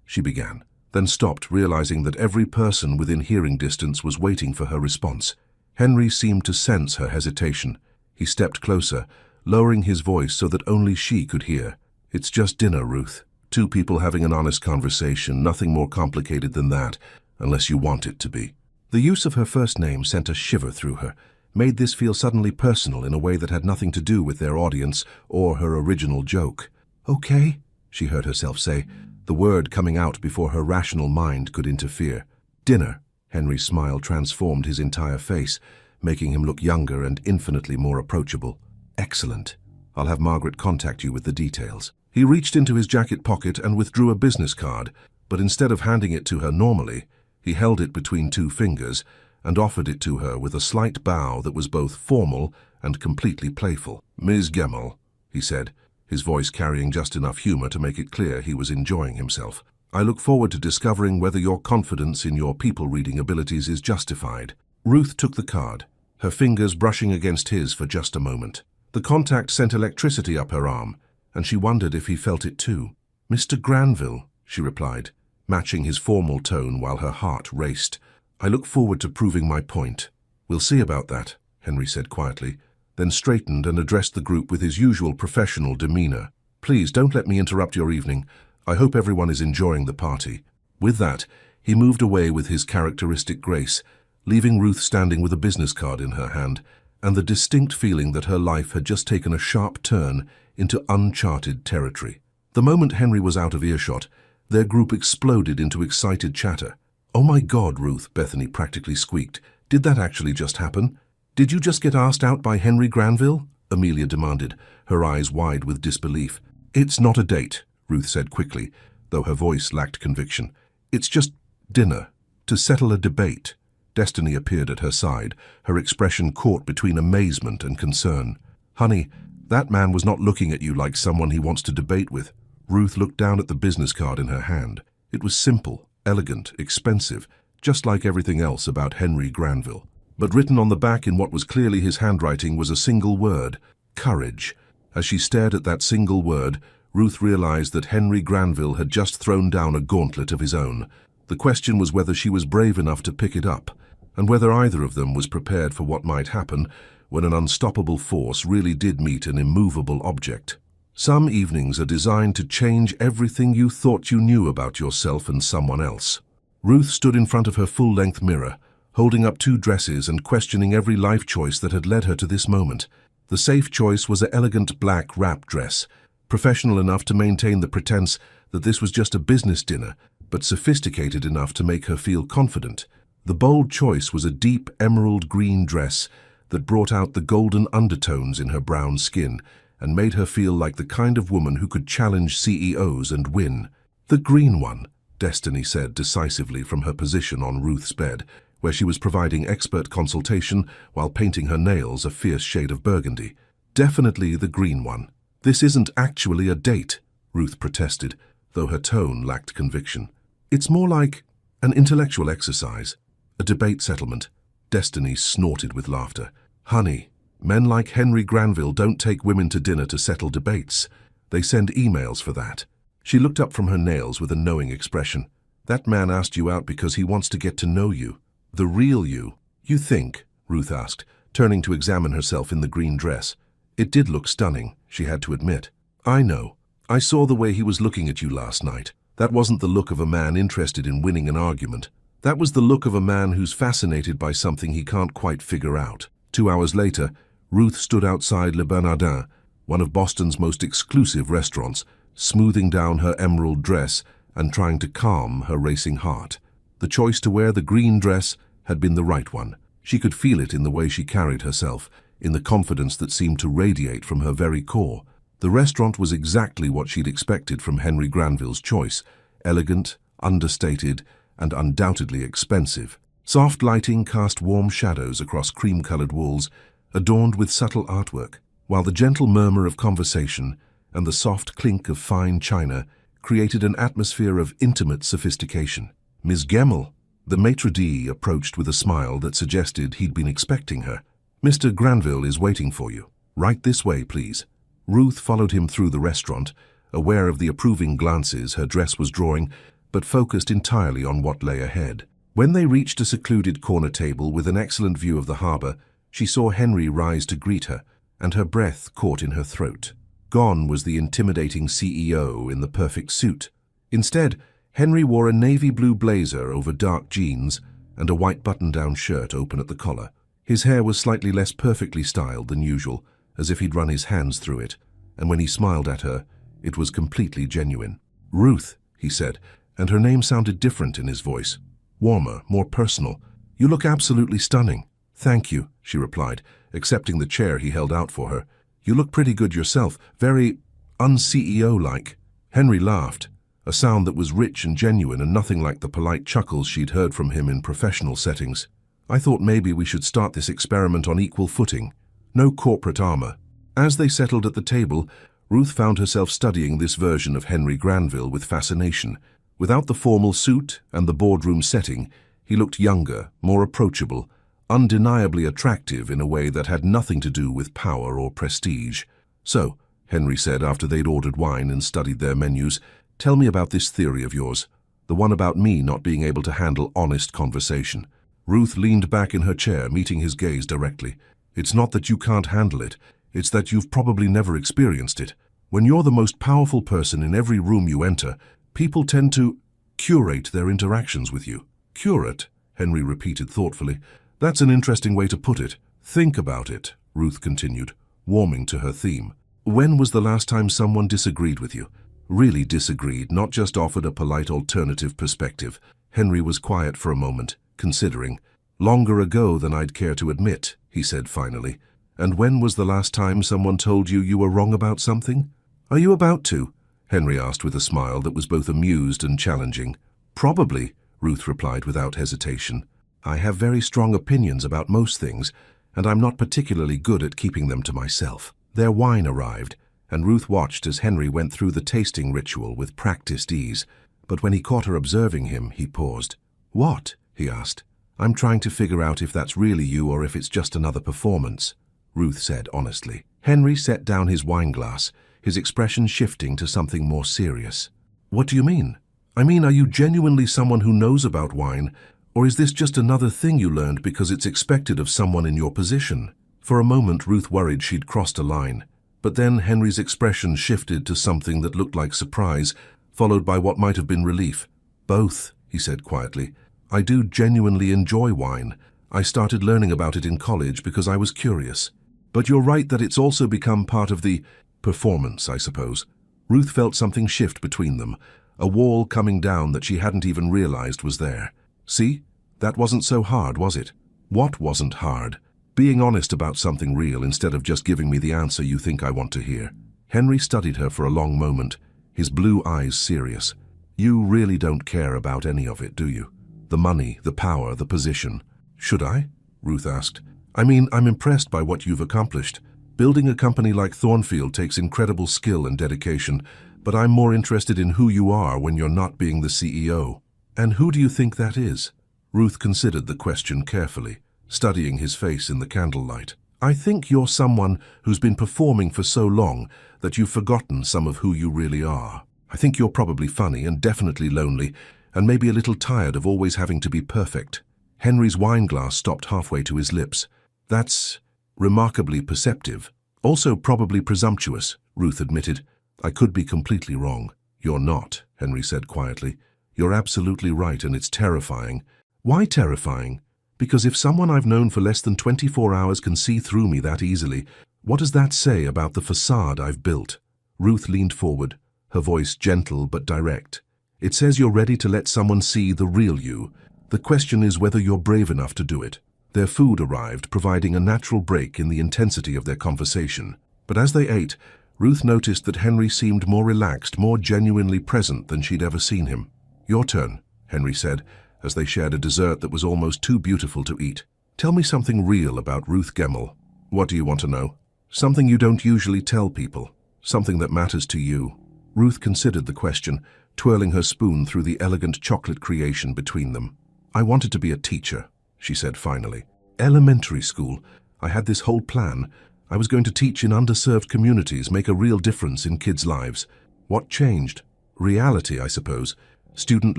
[SPEAKER 1] She began, then stopped, realizing that every person within hearing distance was waiting for her response. Henry seemed to sense her hesitation. He stepped closer, lowering his voice so that only she could hear. "It's just dinner, Ruth. Two people having an honest conversation, nothing more complicated than that, unless you want it to be." The use of her first name sent a shiver through her, made this feel suddenly personal in a way that had nothing to do with their audience or her original joke. "Okay," she heard herself say, the word coming out before her rational mind could interfere. "Dinner." Henry's smile transformed his entire face, making him look younger and infinitely more approachable. "Excellent. I'll have Margaret contact you with the details." He reached into his jacket pocket and withdrew a business card, but instead of handing it to her normally, he held it between two fingers and offered it to her with a slight bow that was both formal and completely playful. "Ms. Gemmell," he said, his voice carrying just enough humor to make it clear he was enjoying himself. "I look forward to discovering whether your confidence in your people-reading abilities is justified." Ruth took the card, her fingers brushing against his for just a moment. The contact sent electricity up her arm, and she wondered if he felt it too. "Mr. Granville," she replied, matching his formal tone while her heart raced. "I look forward to proving my point." "We'll see about that," Henry said quietly, then straightened and addressed the group with his usual professional demeanor. "Please don't let me interrupt your evening. I hope everyone is enjoying the party." With that, he moved away with his characteristic grace, leaving Ruth standing with a business card in her hand, and the distinct feeling that her life had just taken a sharp turn into uncharted territory. The moment Henry was out of earshot, their group exploded into excited chatter. "Oh my God, Ruth," Bethany practically squeaked. "Did that actually just happen? Did you just get asked out by Henry Granville?" Amelia demanded, her eyes wide with disbelief. "It's not a date," Ruth said quickly, though her voice lacked conviction. "It's just dinner, to settle a debate." Destiny appeared at her side, her expression caught between amazement and concern. "Honey, that man was not looking at you like someone he wants to debate with." Ruth looked down at the business card in her hand. It was simple, elegant, expensive, just like everything else about Henry Granville. But written on the back in what was clearly his handwriting was a single word: courage. As she stared at that single word, Ruth realized that Henry Granville had just thrown down a gauntlet of his own. The question was whether she was brave enough to pick it up, and whether either of them was prepared for what might happen when an unstoppable force really did meet an immovable object. Some evenings are designed to change everything you thought you knew about yourself and someone else. Ruth stood in front of her full-length mirror, holding up two dresses and questioning every life choice that had led her to this moment. The safe choice was an elegant black wrap dress, professional enough to maintain the pretense that this was just a business dinner, but sophisticated enough to make her feel confident. The bold choice was a deep emerald green dress that brought out the golden undertones in her brown skin and made her feel like the kind of woman who could challenge CEOs and win. "The green one," Destiny said decisively from her position on Ruth's bed, where she was providing expert consultation while painting her nails a fierce shade of burgundy. "Definitely the green one." "This isn't actually a date," Ruth protested, though her tone lacked conviction. "It's more like an intellectual exercise, a debate settlement." Destiny snorted with laughter. "Honey, men like Henry Granville don't take women to dinner to settle debates. They send emails for that." She looked up from her nails with a knowing expression. "That man asked you out because he wants to get to know you. The real you." "You think?" Ruth asked, turning to examine herself in the green dress. It did look stunning, she had to admit. "I know. I saw the way he was looking at you last night. That wasn't the look of a man interested in winning an argument. That was the look of a man who's fascinated by something he can't quite figure out." 2 hours later, Ruth stood outside Le Bernardin, one of Boston's most exclusive restaurants, smoothing down her emerald dress and trying to calm her racing heart. The choice to wear the green dress had been the right one. She could feel it in the way she carried herself, in the confidence that seemed to radiate from her very core. The restaurant was exactly what she'd expected from Henry Granville's choice: elegant, understated, and undoubtedly expensive. Soft lighting cast warm shadows across cream-colored walls, adorned with subtle artwork, while the gentle murmur of conversation and the soft clink of fine china created an atmosphere of intimate sophistication. "Miss Gemmell," the maitre d' approached with a smile that suggested he'd been expecting her. "Mr. Granville is waiting for you. Right this way, please." Ruth followed him through the restaurant, aware of the approving glances her dress was drawing, but focused entirely on what lay ahead. When they reached a secluded corner table with an excellent view of the harbor, she saw Henry rise to greet her, and her breath caught in her throat. Gone was the intimidating CEO in the perfect suit. Instead, Henry wore a navy blue blazer over dark jeans and a white button-down shirt open at the collar. His hair was slightly less perfectly styled than usual, as if he'd run his hands through it, and when he smiled at her, it was completely genuine. "Ruth," he said, and her name sounded different in his voice. Warmer, more personal. "You look absolutely stunning." "Thank you," she replied, accepting the chair he held out for her. "You look pretty good yourself, very un-CEO-like." Henry laughed, a sound that was rich and genuine and nothing like the polite chuckles she'd heard from him in professional settings. "I thought maybe we should start this experiment on equal footing. No corporate armor." As they settled at the table, Ruth found herself studying this version of Henry Granville with fascination. Without the formal suit and the boardroom setting, he looked younger, more approachable, undeniably attractive in a way that had nothing to do with power or prestige. "So," Henry said after they'd ordered wine and studied their menus, "tell me about this theory of yours, the one about me not being able to handle honest conversation." Ruth leaned back in her chair, meeting his gaze directly. "It's not that you can't handle it, it's that you've probably never experienced it. When you're the most powerful person in every room you enter, people tend to curate their interactions with you." "Curate?" Henry repeated thoughtfully. "That's an interesting way to put it. Think about it," Ruth continued, warming to her theme. "When was the last time someone disagreed with you? Really disagreed, not just offered a polite alternative perspective?" Henry was quiet for a moment, considering. "Longer ago than I'd care to admit," he said finally. "And when was the last time someone told you you were wrong about something?" "Are you about to?" Henry asked with a smile that was both amused and challenging. "Probably," Ruth replied without hesitation. "I have very strong opinions about most things, and I'm not particularly good at keeping them to myself." Their wine arrived, and Ruth watched as Henry went through the tasting ritual with practiced ease. But when he caught her observing him, he paused. "What?" he asked. "I'm trying to figure out if that's really you or if it's just another performance," Ruth said honestly. Henry set down his wineglass, his expression shifting to something more serious. "What do you mean? I mean, are you genuinely someone who knows about wine, or is this just another thing you learned because it's expected of someone in your position?" For a moment, Ruth worried she'd crossed a line, but then Henry's expression shifted to something that looked like surprise, followed by what might have been relief. "Both," he said quietly. "I do genuinely enjoy wine. I started learning about it in college because I was curious. But you're right that it's also become part of the performance, I suppose." Ruth felt something shift between them, a wall coming down that she hadn't even realized was there. "See? That wasn't so hard, was it?" "What wasn't hard?" "Being honest about something real instead of just giving me the answer you think I want to hear." Henry studied her for a long moment, his blue eyes serious. "You really don't care about any of it, do you? The money, the power, the position." "Should I?" Ruth asked. "I mean, I'm impressed by what you've accomplished. Building a company like Thornfield takes incredible skill and dedication, but I'm more interested in who you are when you're not being the CEO." "And who do you think that is?" Ruth considered the question carefully, studying his face in the candlelight. "I think you're someone who's been performing for so long that you've forgotten some of who you really are. I think you're probably funny and definitely lonely, and maybe a little tired of always having to be perfect." Henry's wineglass stopped halfway to his lips. "That's remarkably perceptive. Also probably presumptuous," Ruth admitted. "I could be completely wrong." "You're not," Henry said quietly. "You're absolutely right, and it's terrifying." "Why terrifying?" "Because if someone I've known for less than 24 hours can see through me that easily, what does that say about the facade I've built?" Ruth leaned forward, her voice gentle but direct. "It says you're ready to let someone see the real you. The question is whether you're brave enough to do it." Their food arrived, providing a natural break in the intensity of their conversation. But as they ate, Ruth noticed that Henry seemed more relaxed, more genuinely present than she'd ever seen him. "Your turn," Henry said, as they shared a dessert that was almost too beautiful to eat. "Tell me something real about Ruth Gemmell." "What do you want to know?" "Something you don't usually tell people. Something that matters to you." Ruth considered the question, twirling her spoon through the elegant chocolate creation between them. "I wanted to be a teacher," she said finally. "Elementary school. I had this whole plan. I was going to teach in underserved communities, make a real difference in kids' lives. What changed? Reality, I suppose. Student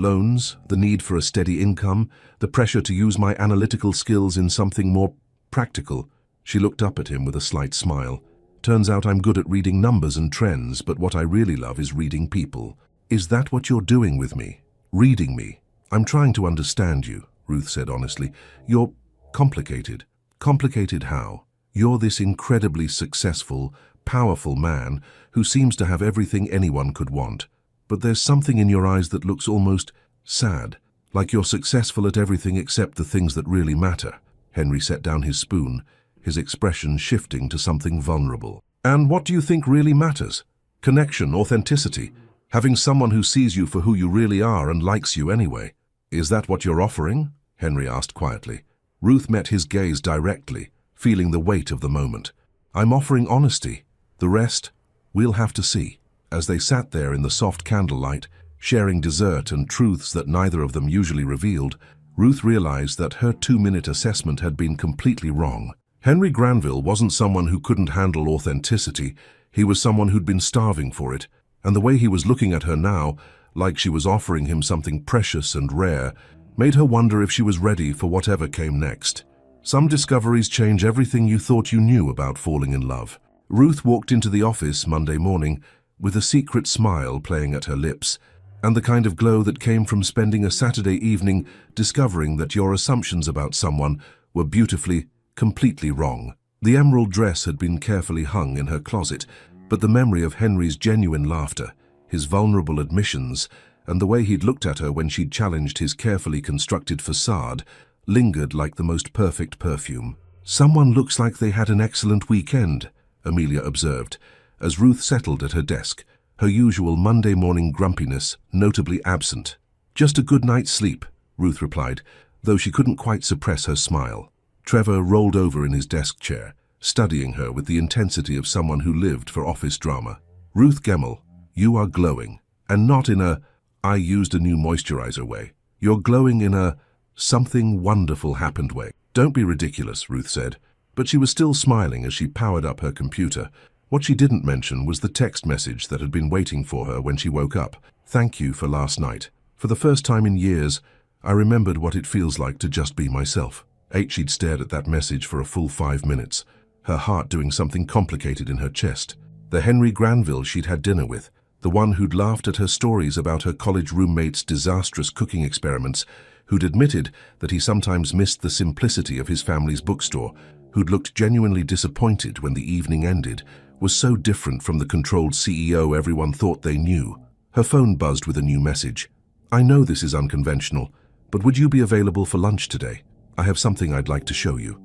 [SPEAKER 1] loans, the need for a steady income, the pressure to use my analytical skills in something more practical. She looked up at him with a slight smile. Turns out I'm good at reading numbers and trends, but what I really love is reading people. Is that what you're doing with me? Reading me? I'm trying to understand you, Ruth said honestly. You're complicated. Complicated how? You're this incredibly successful, powerful man who seems to have everything anyone could want. But there's something in your eyes that looks almost sad, like you're successful at everything except the things that really matter. Henry set down his spoon, his expression shifting to something vulnerable. And what do you think really matters? Connection, authenticity, having someone who sees you for who you really are and likes you anyway. Is that what you're offering? Henry asked quietly. Ruth met his gaze directly, feeling the weight of the moment. I'm offering honesty. The rest, we'll have to see. As they sat there in the soft candlelight, sharing dessert and truths that neither of them usually revealed, Ruth realized that her 2-minute assessment had been completely wrong. Henry Granville wasn't someone who couldn't handle authenticity. He was someone who'd been starving for it. And the way he was looking at her now, like she was offering him something precious and rare, made her wonder if she was ready for whatever came next. Some discoveries change everything you thought you knew about falling in love. Ruth walked into the office Monday morning with a secret smile playing at her lips, and the kind of glow that came from spending a Saturday evening discovering that your assumptions about someone were beautifully, completely wrong. The emerald dress had been carefully hung in her closet, but the memory of Henry's genuine laughter, his vulnerable admissions, and the way he'd looked at her when she'd challenged his carefully constructed facade lingered like the most perfect perfume. Someone looks like they had an excellent weekend, Amelia observed, as Ruth settled at her desk, her usual Monday morning grumpiness notably absent. Just a good night's sleep, Ruth replied, though she couldn't quite suppress her smile. Trevor rolled over in his desk chair, studying her with the intensity of someone who lived for office drama. Ruth Gemmell, you are glowing, and not in a I used a new moisturizer way. You're glowing in a something wonderful happened way. Don't be ridiculous, Ruth said, but she was still smiling as she powered up her computer. What she didn't mention was the text message that had been waiting for her when she woke up. Thank you for last night. For the first time in years, I remembered what it feels like to just be myself. She'd stared at that message for a full 5 minutes, her heart doing something complicated in her chest. The Henry Granville she'd had dinner with, the one who'd laughed at her stories about her college roommate's disastrous cooking experiments, who'd admitted that he sometimes missed the simplicity of his family's bookstore, who'd looked genuinely disappointed when the evening ended, was so different from the controlled CEO everyone thought they knew. Her phone buzzed with a new message. I know this is unconventional, but would you be available for lunch today? I have something I'd like to show you.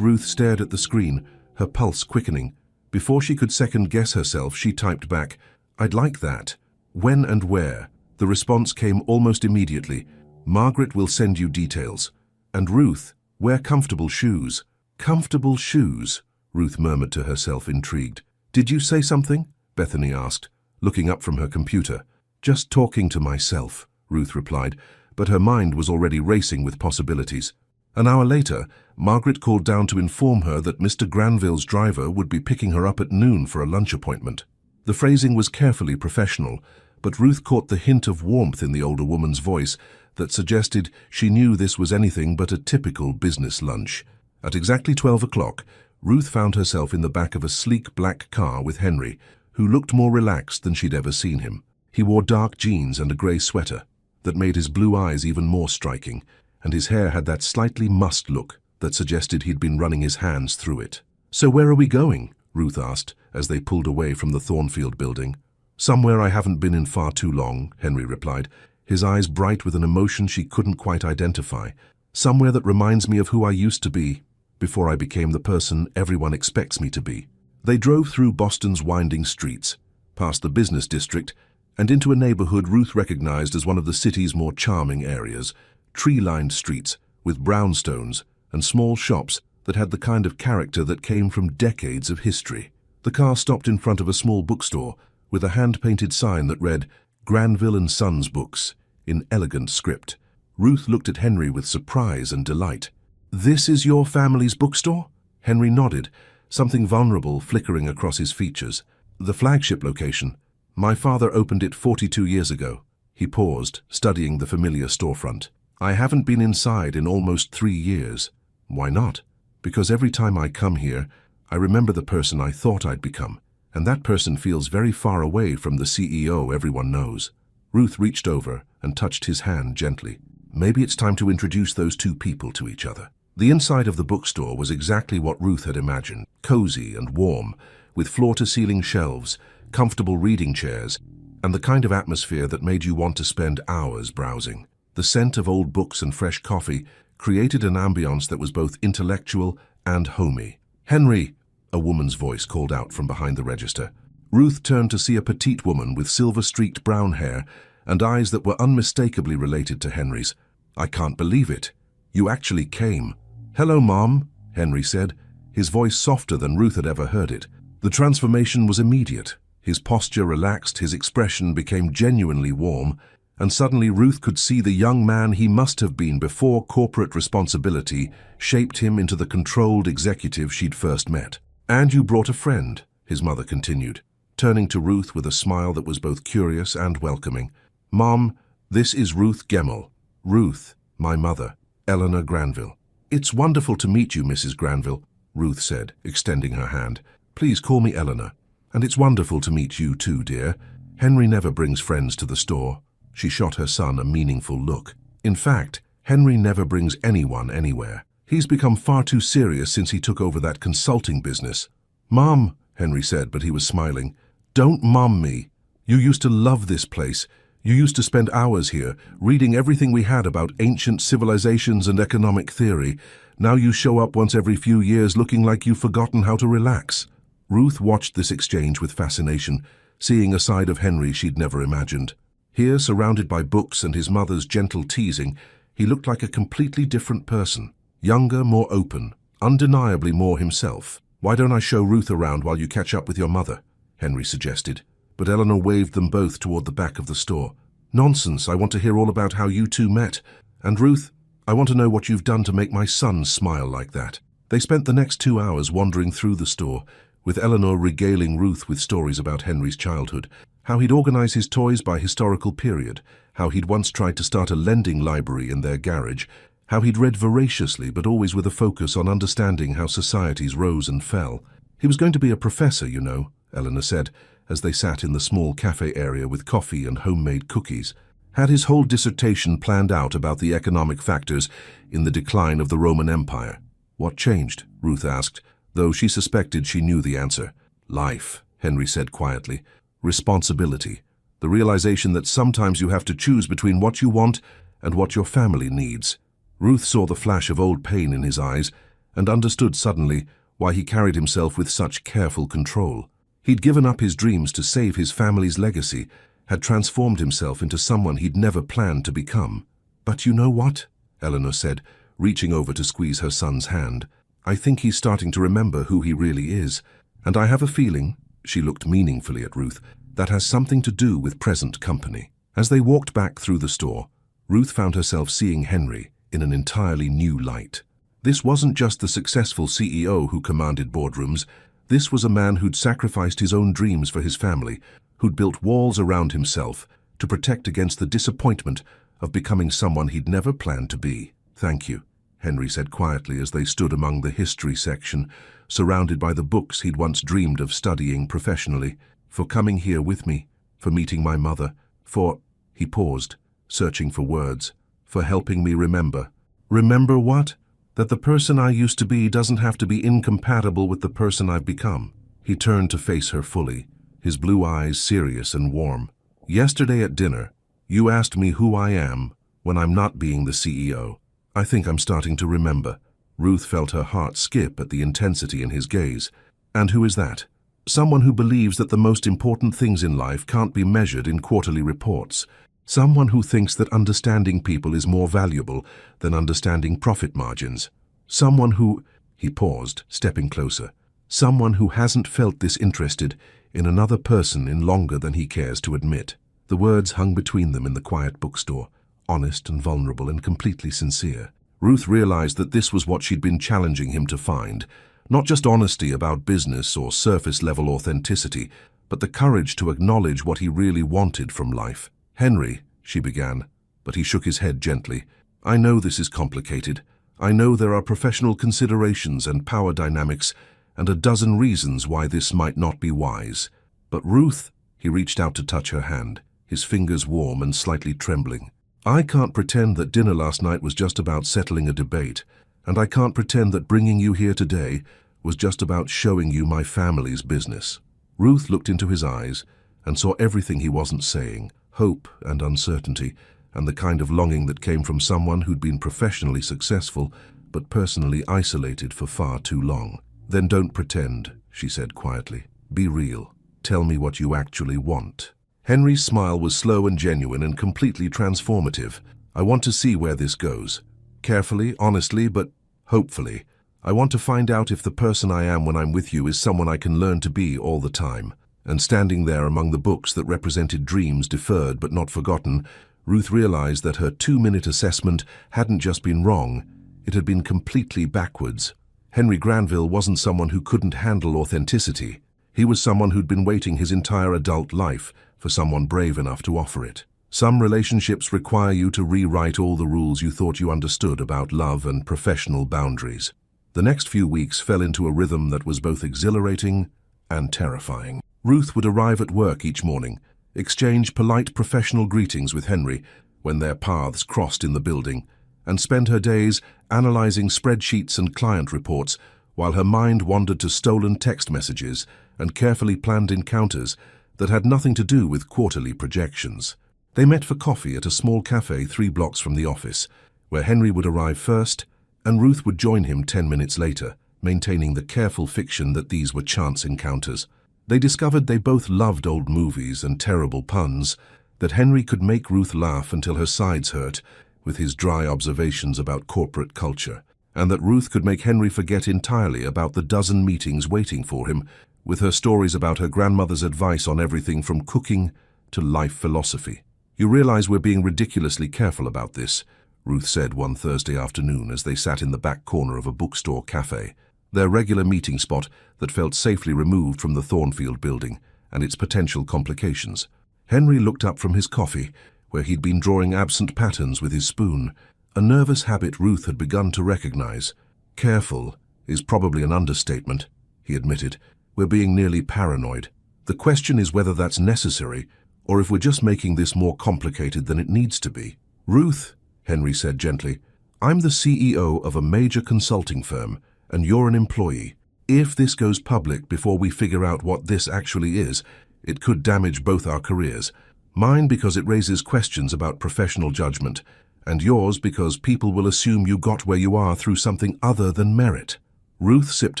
[SPEAKER 1] Ruth stared at the screen, her pulse quickening. Before she could second-guess herself, she typed back, I'd like that. When and where? The response came almost immediately. Margaret will send you details. And Ruth, wear comfortable shoes. Comfortable shoes? Ruth murmured to herself, intrigued. Did you say something? Bethany asked, looking up from her computer. Just talking to myself, Ruth replied, but her mind was already racing with possibilities. An hour later, Margaret called down to inform her that Mr. Granville's driver would be picking her up at noon for a lunch appointment. The phrasing was carefully professional, but Ruth caught the hint of warmth in the older woman's voice that suggested she knew this was anything but a typical business lunch. At exactly 12 o'clock, Ruth found herself in the back of a sleek black car with Henry, who looked more relaxed than she'd ever seen him. He wore dark jeans and a grey sweater that made his blue eyes even more striking, and his hair had that slightly mussed look that suggested he'd been running his hands through it. So where are we going? Ruth asked as they pulled away from the Thornfield building. Somewhere I haven't been in far too long, Henry replied, his eyes bright with an emotion she couldn't quite identify. Somewhere that reminds me of who I used to be before I became the person everyone expects me to be. They drove through Boston's winding streets, past the business district, and into a neighborhood Ruth recognized as one of the city's more charming areas, tree-lined streets with brownstones and small shops that had the kind of character that came from decades of history. The car stopped in front of a small bookstore with a hand-painted sign that read, Granville and Sons Books, in elegant script. Ruth looked at Henry with surprise and delight. This is your family's bookstore? Henry nodded, something vulnerable flickering across his features. The flagship location. My father opened it 42 years ago. He paused, studying the familiar storefront. I haven't been inside in almost 3 years. Why not? Because every time I come here, I remember the person I thought I'd become, and that person feels very far away from the CEO everyone knows. Ruth reached over and touched his hand gently. Maybe it's time to introduce those two people to each other. The inside of the bookstore was exactly what Ruth had imagined, cozy and warm, with floor-to-ceiling shelves, comfortable reading chairs, and the kind of atmosphere that made you want to spend hours browsing. The scent of old books and fresh coffee created an ambience that was both intellectual and homey. "Henry," a woman's voice called out from behind the register. Ruth turned to see a petite woman with silver-streaked brown hair and eyes that were unmistakably related to Henry's. "I can't believe it. You actually came." "Hello, Mom," Henry said, his voice softer than Ruth had ever heard it. The transformation was immediate. His posture relaxed, his expression became genuinely warm, and suddenly Ruth could see the young man he must have been before corporate responsibility shaped him into the controlled executive she'd first met. "And you brought a friend," his mother continued, turning to Ruth with a smile that was both curious and welcoming. "Mom, this is Ruth Gemmell. Ruth, my mother, Eleanor Granville." "It's wonderful to meet you, Mrs. Granville," Ruth said, extending her hand. "Please call me Eleanor. And it's wonderful to meet you too, dear. Henry never brings friends to the store." She shot her son a meaningful look. "In fact, Henry never brings anyone anywhere. He's become far too serious since he took over that consulting business." "Mom," Henry said, but he was smiling. "Don't mom me. You used to love this place. You used to spend hours here, reading everything we had about ancient civilizations and economic theory. Now you show up once every few years looking like you've forgotten how to relax." Ruth watched this exchange with fascination, seeing a side of Henry she'd never imagined. Here, surrounded by books and his mother's gentle teasing, he looked like a completely different person. Younger, more open, undeniably more himself. "Why don't I show Ruth around while you catch up with your mother?" Henry suggested, but Eleanor waved them both toward the back of the store. "Nonsense, I want to hear all about how you two met. And Ruth, I want to know what you've done to make my son smile like that." They spent the next 2 hours wandering through the store, with Eleanor regaling Ruth with stories about Henry's childhood, how he'd organize his toys by historical period, how he'd once tried to start a lending library in their garage, how he'd read voraciously but always with a focus on understanding how societies rose and fell. "He was going to be a professor, you know," Eleanor said, as they sat in the small cafe area with coffee and homemade cookies. "Had his whole dissertation planned out about the economic factors in the decline of the Roman Empire." "What changed?" Ruth asked, though she suspected she knew the answer. "Life," Henry said quietly. "Responsibility. The realization that sometimes you have to choose between what you want and what your family needs." Ruth saw the flash of old pain in his eyes and understood suddenly why he carried himself with such careful control. He'd given up his dreams to save his family's legacy, had transformed himself into someone he'd never planned to become. "But you know what?" Eleanor said, reaching over to squeeze her son's hand. "I think he's starting to remember who he really is. And I have a feeling," she looked meaningfully at Ruth, "that has something to do with present company." As they walked back through the store, Ruth found herself seeing Henry in an entirely new light. This wasn't just the successful CEO who commanded boardrooms. This was a man who'd sacrificed his own dreams for his family, who'd built walls around himself to protect against the disappointment of becoming someone he'd never planned to be. "Thank you," Henry said quietly as they stood among the history section, surrounded by the books he'd once dreamed of studying professionally, "for coming here with me, for meeting my mother, for—" He paused, searching for words. "For helping me remember." "Remember what?" "That the person I used to be doesn't have to be incompatible with the person I've become." He turned to face her fully, his blue eyes serious and warm. "Yesterday at dinner, you asked me who I am when I'm not being the CEO. I think I'm starting to remember." Ruth felt her heart skip at the intensity in his gaze. "And who is that?" "Someone who believes that the most important things in life can't be measured in quarterly reports. Someone who thinks that understanding people is more valuable than understanding profit margins. Someone who—" He paused, stepping closer. "Someone who hasn't felt this interested in another person in longer than he cares to admit." The words hung between them in the quiet bookstore, honest and vulnerable and completely sincere. Ruth realized that this was what she'd been challenging him to find, Not just honesty about business or surface-level authenticity, but the courage to acknowledge what he really wanted from life. "Henry," she began, but he shook his head gently. "I know this is complicated. I know there are professional considerations and power dynamics, and a dozen reasons why this might not be wise. But Ruth," he reached out to touch her hand, his fingers warm and slightly trembling. "I can't pretend that dinner last night was just about settling a debate, and I can't pretend that bringing you here today was just about showing you my family's business." Ruth looked into his eyes and saw everything he wasn't saying, hope and uncertainty, and the kind of longing that came from someone who'd been professionally successful but personally isolated for far too long. "Then don't pretend," she said quietly. "Be real. Tell me what you actually want." Henry's smile was slow and genuine and completely transformative. "I want to see where this goes. Carefully, honestly, but hopefully. I want to find out if the person I am when I'm with you is someone I can learn to be all the time." And standing there among the books that represented dreams deferred but not forgotten, Ruth realized that her 2-minute assessment hadn't just been wrong, it had been completely backwards. Henry Granville wasn't someone who couldn't handle authenticity. He was someone who'd been waiting his entire adult life for someone brave enough to offer it. Some relationships require you to rewrite all the rules you thought you understood about love and professional boundaries. The next few weeks fell into a rhythm that was both exhilarating and terrifying. Ruth would arrive at work each morning, exchange polite professional greetings with Henry when their paths crossed in the building, and spend her days analyzing spreadsheets and client reports while her mind wandered to stolen text messages and carefully planned encounters that had nothing to do with quarterly projections. They met for coffee at a small cafe 3 blocks from the office, where Henry would arrive first and Ruth would join him 10 minutes later, maintaining the careful fiction that these were chance encounters. They discovered they both loved old movies and terrible puns, that Henry could make Ruth laugh until her sides hurt with his dry observations about corporate culture, and that Ruth could make Henry forget entirely about the dozen meetings waiting for him, with her stories about her grandmother's advice on everything from cooking to life philosophy. "You realize we're being ridiculously careful about this," Ruth said one Thursday afternoon as they sat in the back corner of a bookstore cafe, their regular meeting spot that felt safely removed from the Thornfield building and its potential complications. Henry looked up from his coffee, where he'd been drawing absent patterns with his spoon, a nervous habit Ruth had begun to recognize. "Careful is probably an understatement," he admitted. "We're being nearly paranoid. The question is whether that's necessary, or if we're just making this more complicated than it needs to be." "Ruth," Henry said gently, "I'm the CEO of a major consulting firm, and you're an employee. If this goes public before we figure out what this actually is, it could damage both our careers. Mine because it raises questions about professional judgment, and yours because people will assume you got where you are through something other than merit." Ruth sipped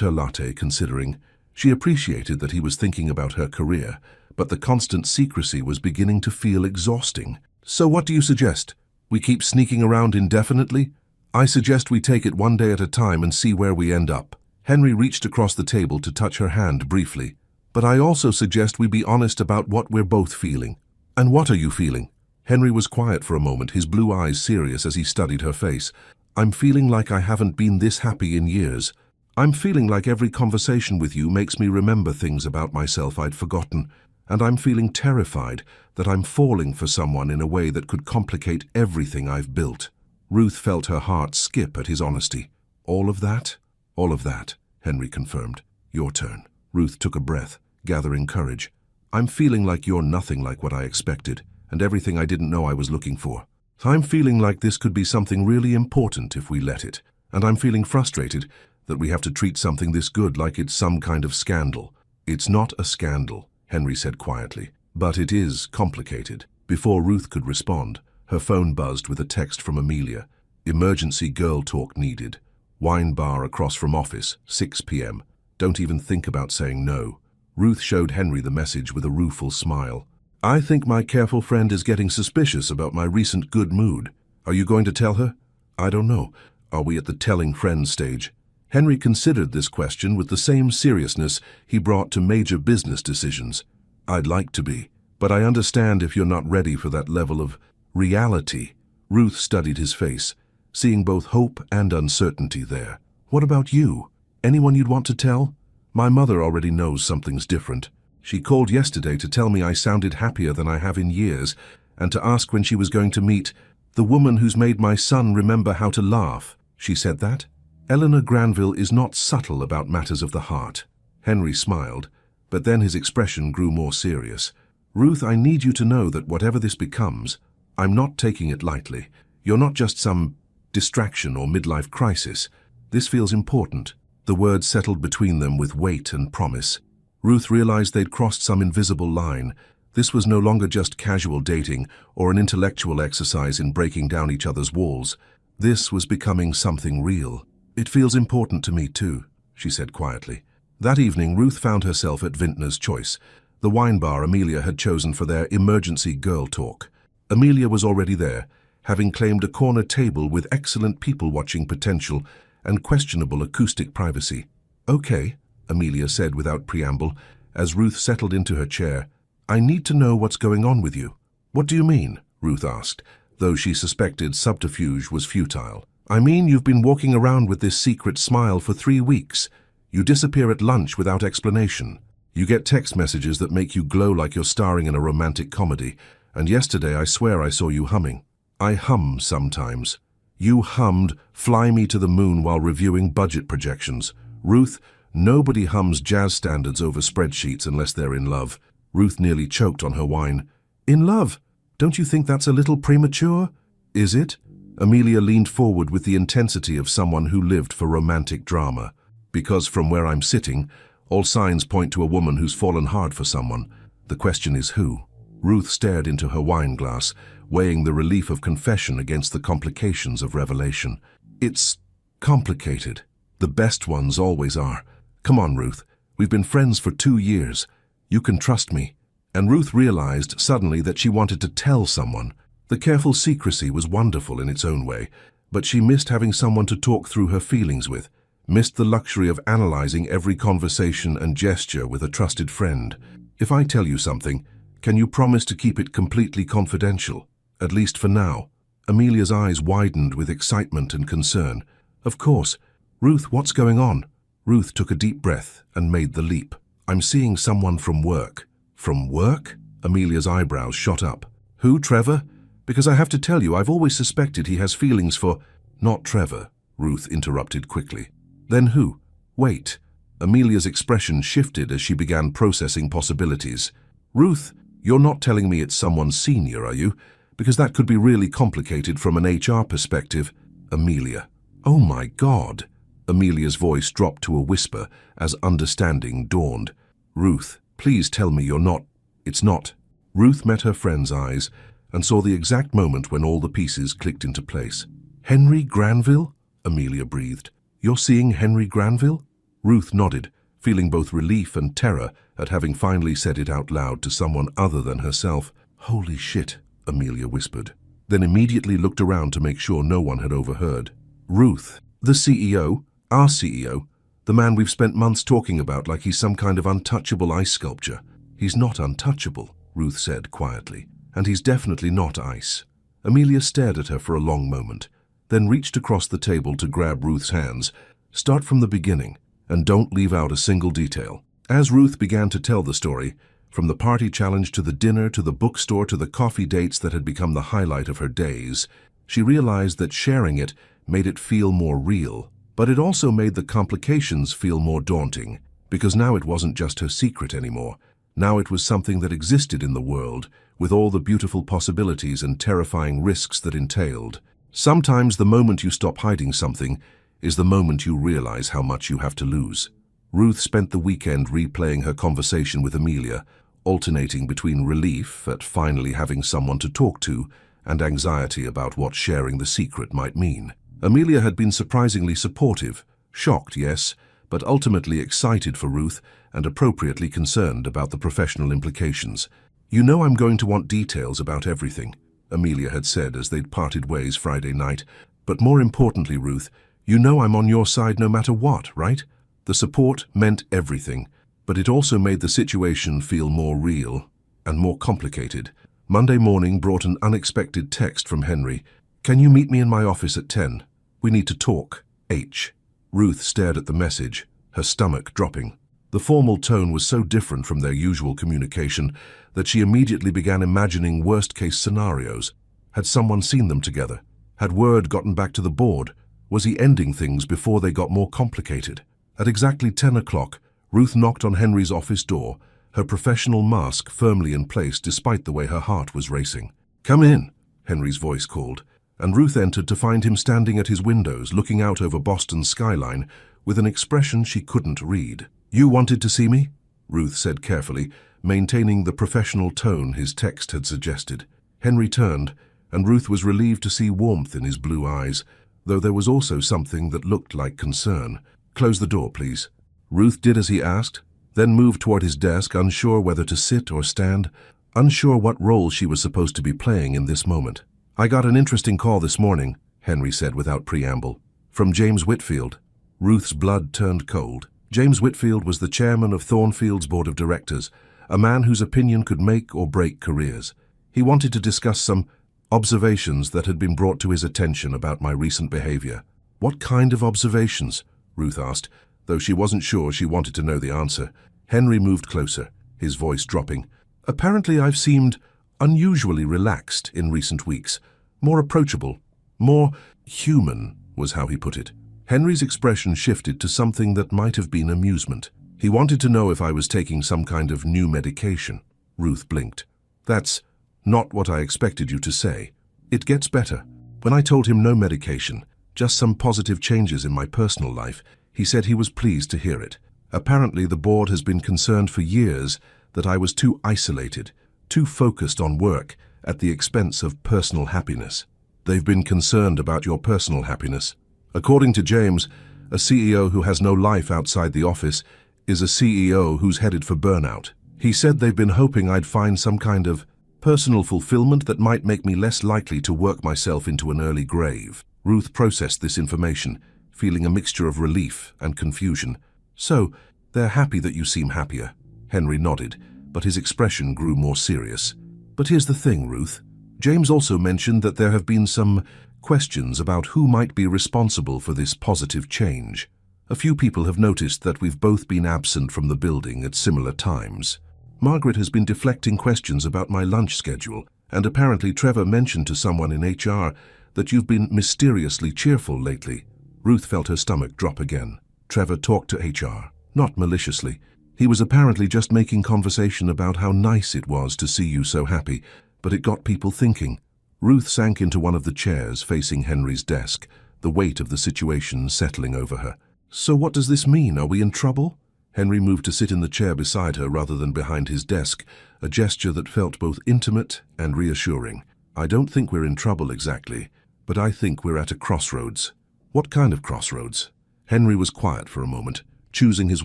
[SPEAKER 1] her latte, considering. She appreciated that he was thinking about her career, but the constant secrecy was beginning to feel exhausting. "So what do you suggest? We keep sneaking around indefinitely? I suggest we take it one day at a time and see where we end up." Henry reached across the table to touch her hand briefly. "But I also suggest we be honest about what we're both feeling." "And what are you feeling?" Henry was quiet for a moment, his blue eyes serious as he studied her face. "I'm feeling like I haven't been this happy in years. I'm feeling like every conversation with you makes me remember things about myself I'd forgotten, and I'm feeling terrified that I'm falling for someone in a way that could complicate everything I've built." Ruth felt her heart skip at his honesty. "All of that?" "All of that," Henry confirmed. "Your turn." Ruth took a breath, gathering courage. "I'm feeling like you're nothing like what I expected, and everything I didn't know I was looking for. I'm feeling like this could be something really important if we let it, and I'm feeling frustrated that we have to treat something this good like it's some kind of scandal." "It's not a scandal," Henry said quietly, "but it is complicated." Before Ruth could respond, her phone buzzed with a text from Amelia. "Emergency girl talk needed. Wine bar across from office, 6 p.m. Don't even think about saying no." Ruth showed Henry the message with a rueful smile. "I think my careful friend is getting suspicious about my recent good mood. Are you going to tell her?" "I don't know. Are we at the telling friends stage?" Henry considered this question with the same seriousness he brought to major business decisions. "I'd like to be, but I understand if you're not ready for that level of reality." Ruth studied his face, seeing both hope and uncertainty there. "What about you? Anyone you'd want to tell? My mother already knows something's different. She called yesterday to tell me I sounded happier than I have in years, and to ask when she was going to meet the woman who's made my son remember how to laugh. She said that. Eleanor Granville is not subtle about matters of the heart. Henry smiled, but then his expression grew more serious. Ruth, I need you to know that whatever this becomes, I'm not taking it lightly. You're not just some distraction or midlife crisis. This feels important. The words settled between them with weight and promise. Ruth realized they'd crossed some invisible line. This was no longer just casual dating or an intellectual exercise in breaking down each other's walls. This was becoming something real. It feels important to me too, she said quietly. That evening, Ruth found herself at Vintner's Choice, the wine bar Amelia had chosen for their emergency girl talk. Amelia was already there, having claimed a corner table with excellent people-watching potential and questionable acoustic privacy. Okay, Amelia said without preamble, as Ruth settled into her chair. I need to know what's going on with you. What do you mean? Ruth asked, though she suspected subterfuge was futile. I mean, you've been walking around with this secret smile for 3 weeks. You disappear at lunch without explanation. You get text messages that make you glow like you're starring in a romantic comedy. And yesterday I swear I saw you humming. I hum sometimes. You hummed Fly Me to the Moon while reviewing budget projections. Ruth, nobody hums jazz standards over spreadsheets unless they're in love. Ruth nearly choked on her wine. In love? Don't you think that's a little premature? Is it? Amelia leaned forward with the intensity of someone who lived for romantic drama. Because from where I'm sitting, all signs point to a woman who's fallen hard for someone. The question is who? Ruth stared into her wine glass, weighing the relief of confession against the complications of revelation. It's complicated. The best ones always are. Come on, Ruth. We've been friends for 2 years. You can trust me. And Ruth realized suddenly that she wanted to tell someone. The careful secrecy was wonderful in its own way, but she missed having someone to talk through her feelings with, missed the luxury of analyzing every conversation and gesture with a trusted friend. If I tell you something, can you promise to keep it completely confidential, at least for now? Amelia's eyes widened with excitement and concern. Of course. Ruth, what's going on? Ruth took a deep breath and made the leap. I'm seeing someone from work. From work? Amelia's eyebrows shot up. Who, Trevor? Because I have to tell you, I've always suspected he has feelings for... Not Trevor, Ruth interrupted quickly. Then who? Wait. Amelia's expression shifted as she began processing possibilities. Ruth, you're not telling me it's someone senior, are you? Because that could be really complicated from an HR perspective. Amelia. Oh my God. Amelia's voice dropped to a whisper as understanding dawned. Ruth, please tell me you're not... It's not. Ruth met her friend's eyes and saw the exact moment when all the pieces clicked into place. Henry Granville? Amelia breathed. You're seeing Henry Granville? Ruth nodded, feeling both relief and terror at having finally said it out loud to someone other than herself. Holy shit, Amelia whispered, then immediately looked around to make sure no one had overheard. Ruth, the CEO, our CEO, the man we've spent months talking about like he's some kind of untouchable ice sculpture. He's not untouchable, Ruth said quietly, and he's definitely not ice. Amelia stared at her for a long moment, then reached across the table to grab Ruth's hands. Start from the beginning, and don't leave out a single detail. As Ruth began to tell the story, from the party challenge to the dinner to the bookstore to the coffee dates that had become the highlight of her days, she realized that sharing it made it feel more real. But it also made the complications feel more daunting, because now it wasn't just her secret anymore. Now it was something that existed in the world, with all the beautiful possibilities and terrifying risks that entailed. Sometimes the moment you stop hiding something is the moment you realize how much you have to lose. Ruth spent the weekend replaying her conversation with Amelia, alternating between relief at finally having someone to talk to and anxiety about what sharing the secret might mean. Amelia had been surprisingly supportive, shocked, yes, but ultimately excited for Ruth and appropriately concerned about the professional implications. You know I'm going to want details about everything, Amelia had said as they'd parted ways Friday night. But more importantly, Ruth, you know I'm on your side no matter what, right? The support meant everything, but it also made the situation feel more real and more complicated. Monday morning brought an unexpected text from Henry. Can you meet me in my office at 10? We need to talk. H. Ruth stared at the message, her stomach dropping. The formal tone was so different from their usual communication that she immediately began imagining worst-case scenarios. Had someone seen them together? Had word gotten back to the board? Was he ending things before they got more complicated? At exactly 10 o'clock, Ruth knocked on Henry's office door, her professional mask firmly in place despite the way her heart was racing. "Come in," Henry's voice called, and Ruth entered to find him standing at his windows looking out over Boston's skyline with an expression she couldn't read. "You wanted to see me?" Ruth said carefully, maintaining the professional tone his text had suggested. Henry turned, and Ruth was relieved to see warmth in his blue eyes, though there was also something that looked like concern. "Close the door, please." Ruth did as he asked, then moved toward his desk, unsure whether to sit or stand, unsure what role she was supposed to be playing in this moment. "I got an interesting call this morning," Henry said without preamble. "From James Whitfield." Ruth's blood turned cold. James Whitfield was the chairman of Thornfield's board of directors, a man whose opinion could make or break careers. He wanted to discuss some observations that had been brought to his attention about my recent behavior. "What kind of observations?" Ruth asked, though she wasn't sure she wanted to know the answer. Henry moved closer, his voice dropping. "Apparently I've seemed unusually relaxed in recent weeks. More approachable, more human," was how he put it. Henry's expression shifted to something that might have been amusement. He wanted to know if I was taking some kind of new medication. Ruth blinked. "That's not what I expected you to say. It gets better." When I told him no medication, just some positive changes in my personal life, he said he was pleased to hear it. Apparently the board has been concerned for years that I was too isolated, too focused on work at the expense of personal happiness. "They've been concerned about your personal happiness. According to James, a CEO who has no life outside the office is a CEO who's headed for burnout. He said they've been hoping I'd find some kind of personal fulfillment that might make me less likely to work myself into an early grave." Ruth processed this information, feeling a mixture of relief and confusion. "So, they're happy that you seem happier." Henry nodded, but his expression grew more serious. "But here's the thing, Ruth. James also mentioned that there have been some questions about who might be responsible for this positive change. A few people have noticed that we've both been absent from the building at similar times. Margaret has been deflecting questions about my lunch schedule, and apparently Trevor mentioned to someone in HR that you've been mysteriously cheerful lately." Ruth felt her stomach drop again. Trevor talked to HR, not maliciously. He was apparently just making conversation about how nice it was to see you so happy, but it got people thinking. Ruth sank into one of the chairs facing Henry's desk, the weight of the situation settling over her. "So what does this mean? Are we in trouble?" Henry moved to sit in the chair beside her rather than behind his desk, a gesture that felt both intimate and reassuring. "I don't think we're in trouble exactly, but I think we're at a crossroads." "What kind of crossroads?" Henry was quiet for a moment, choosing his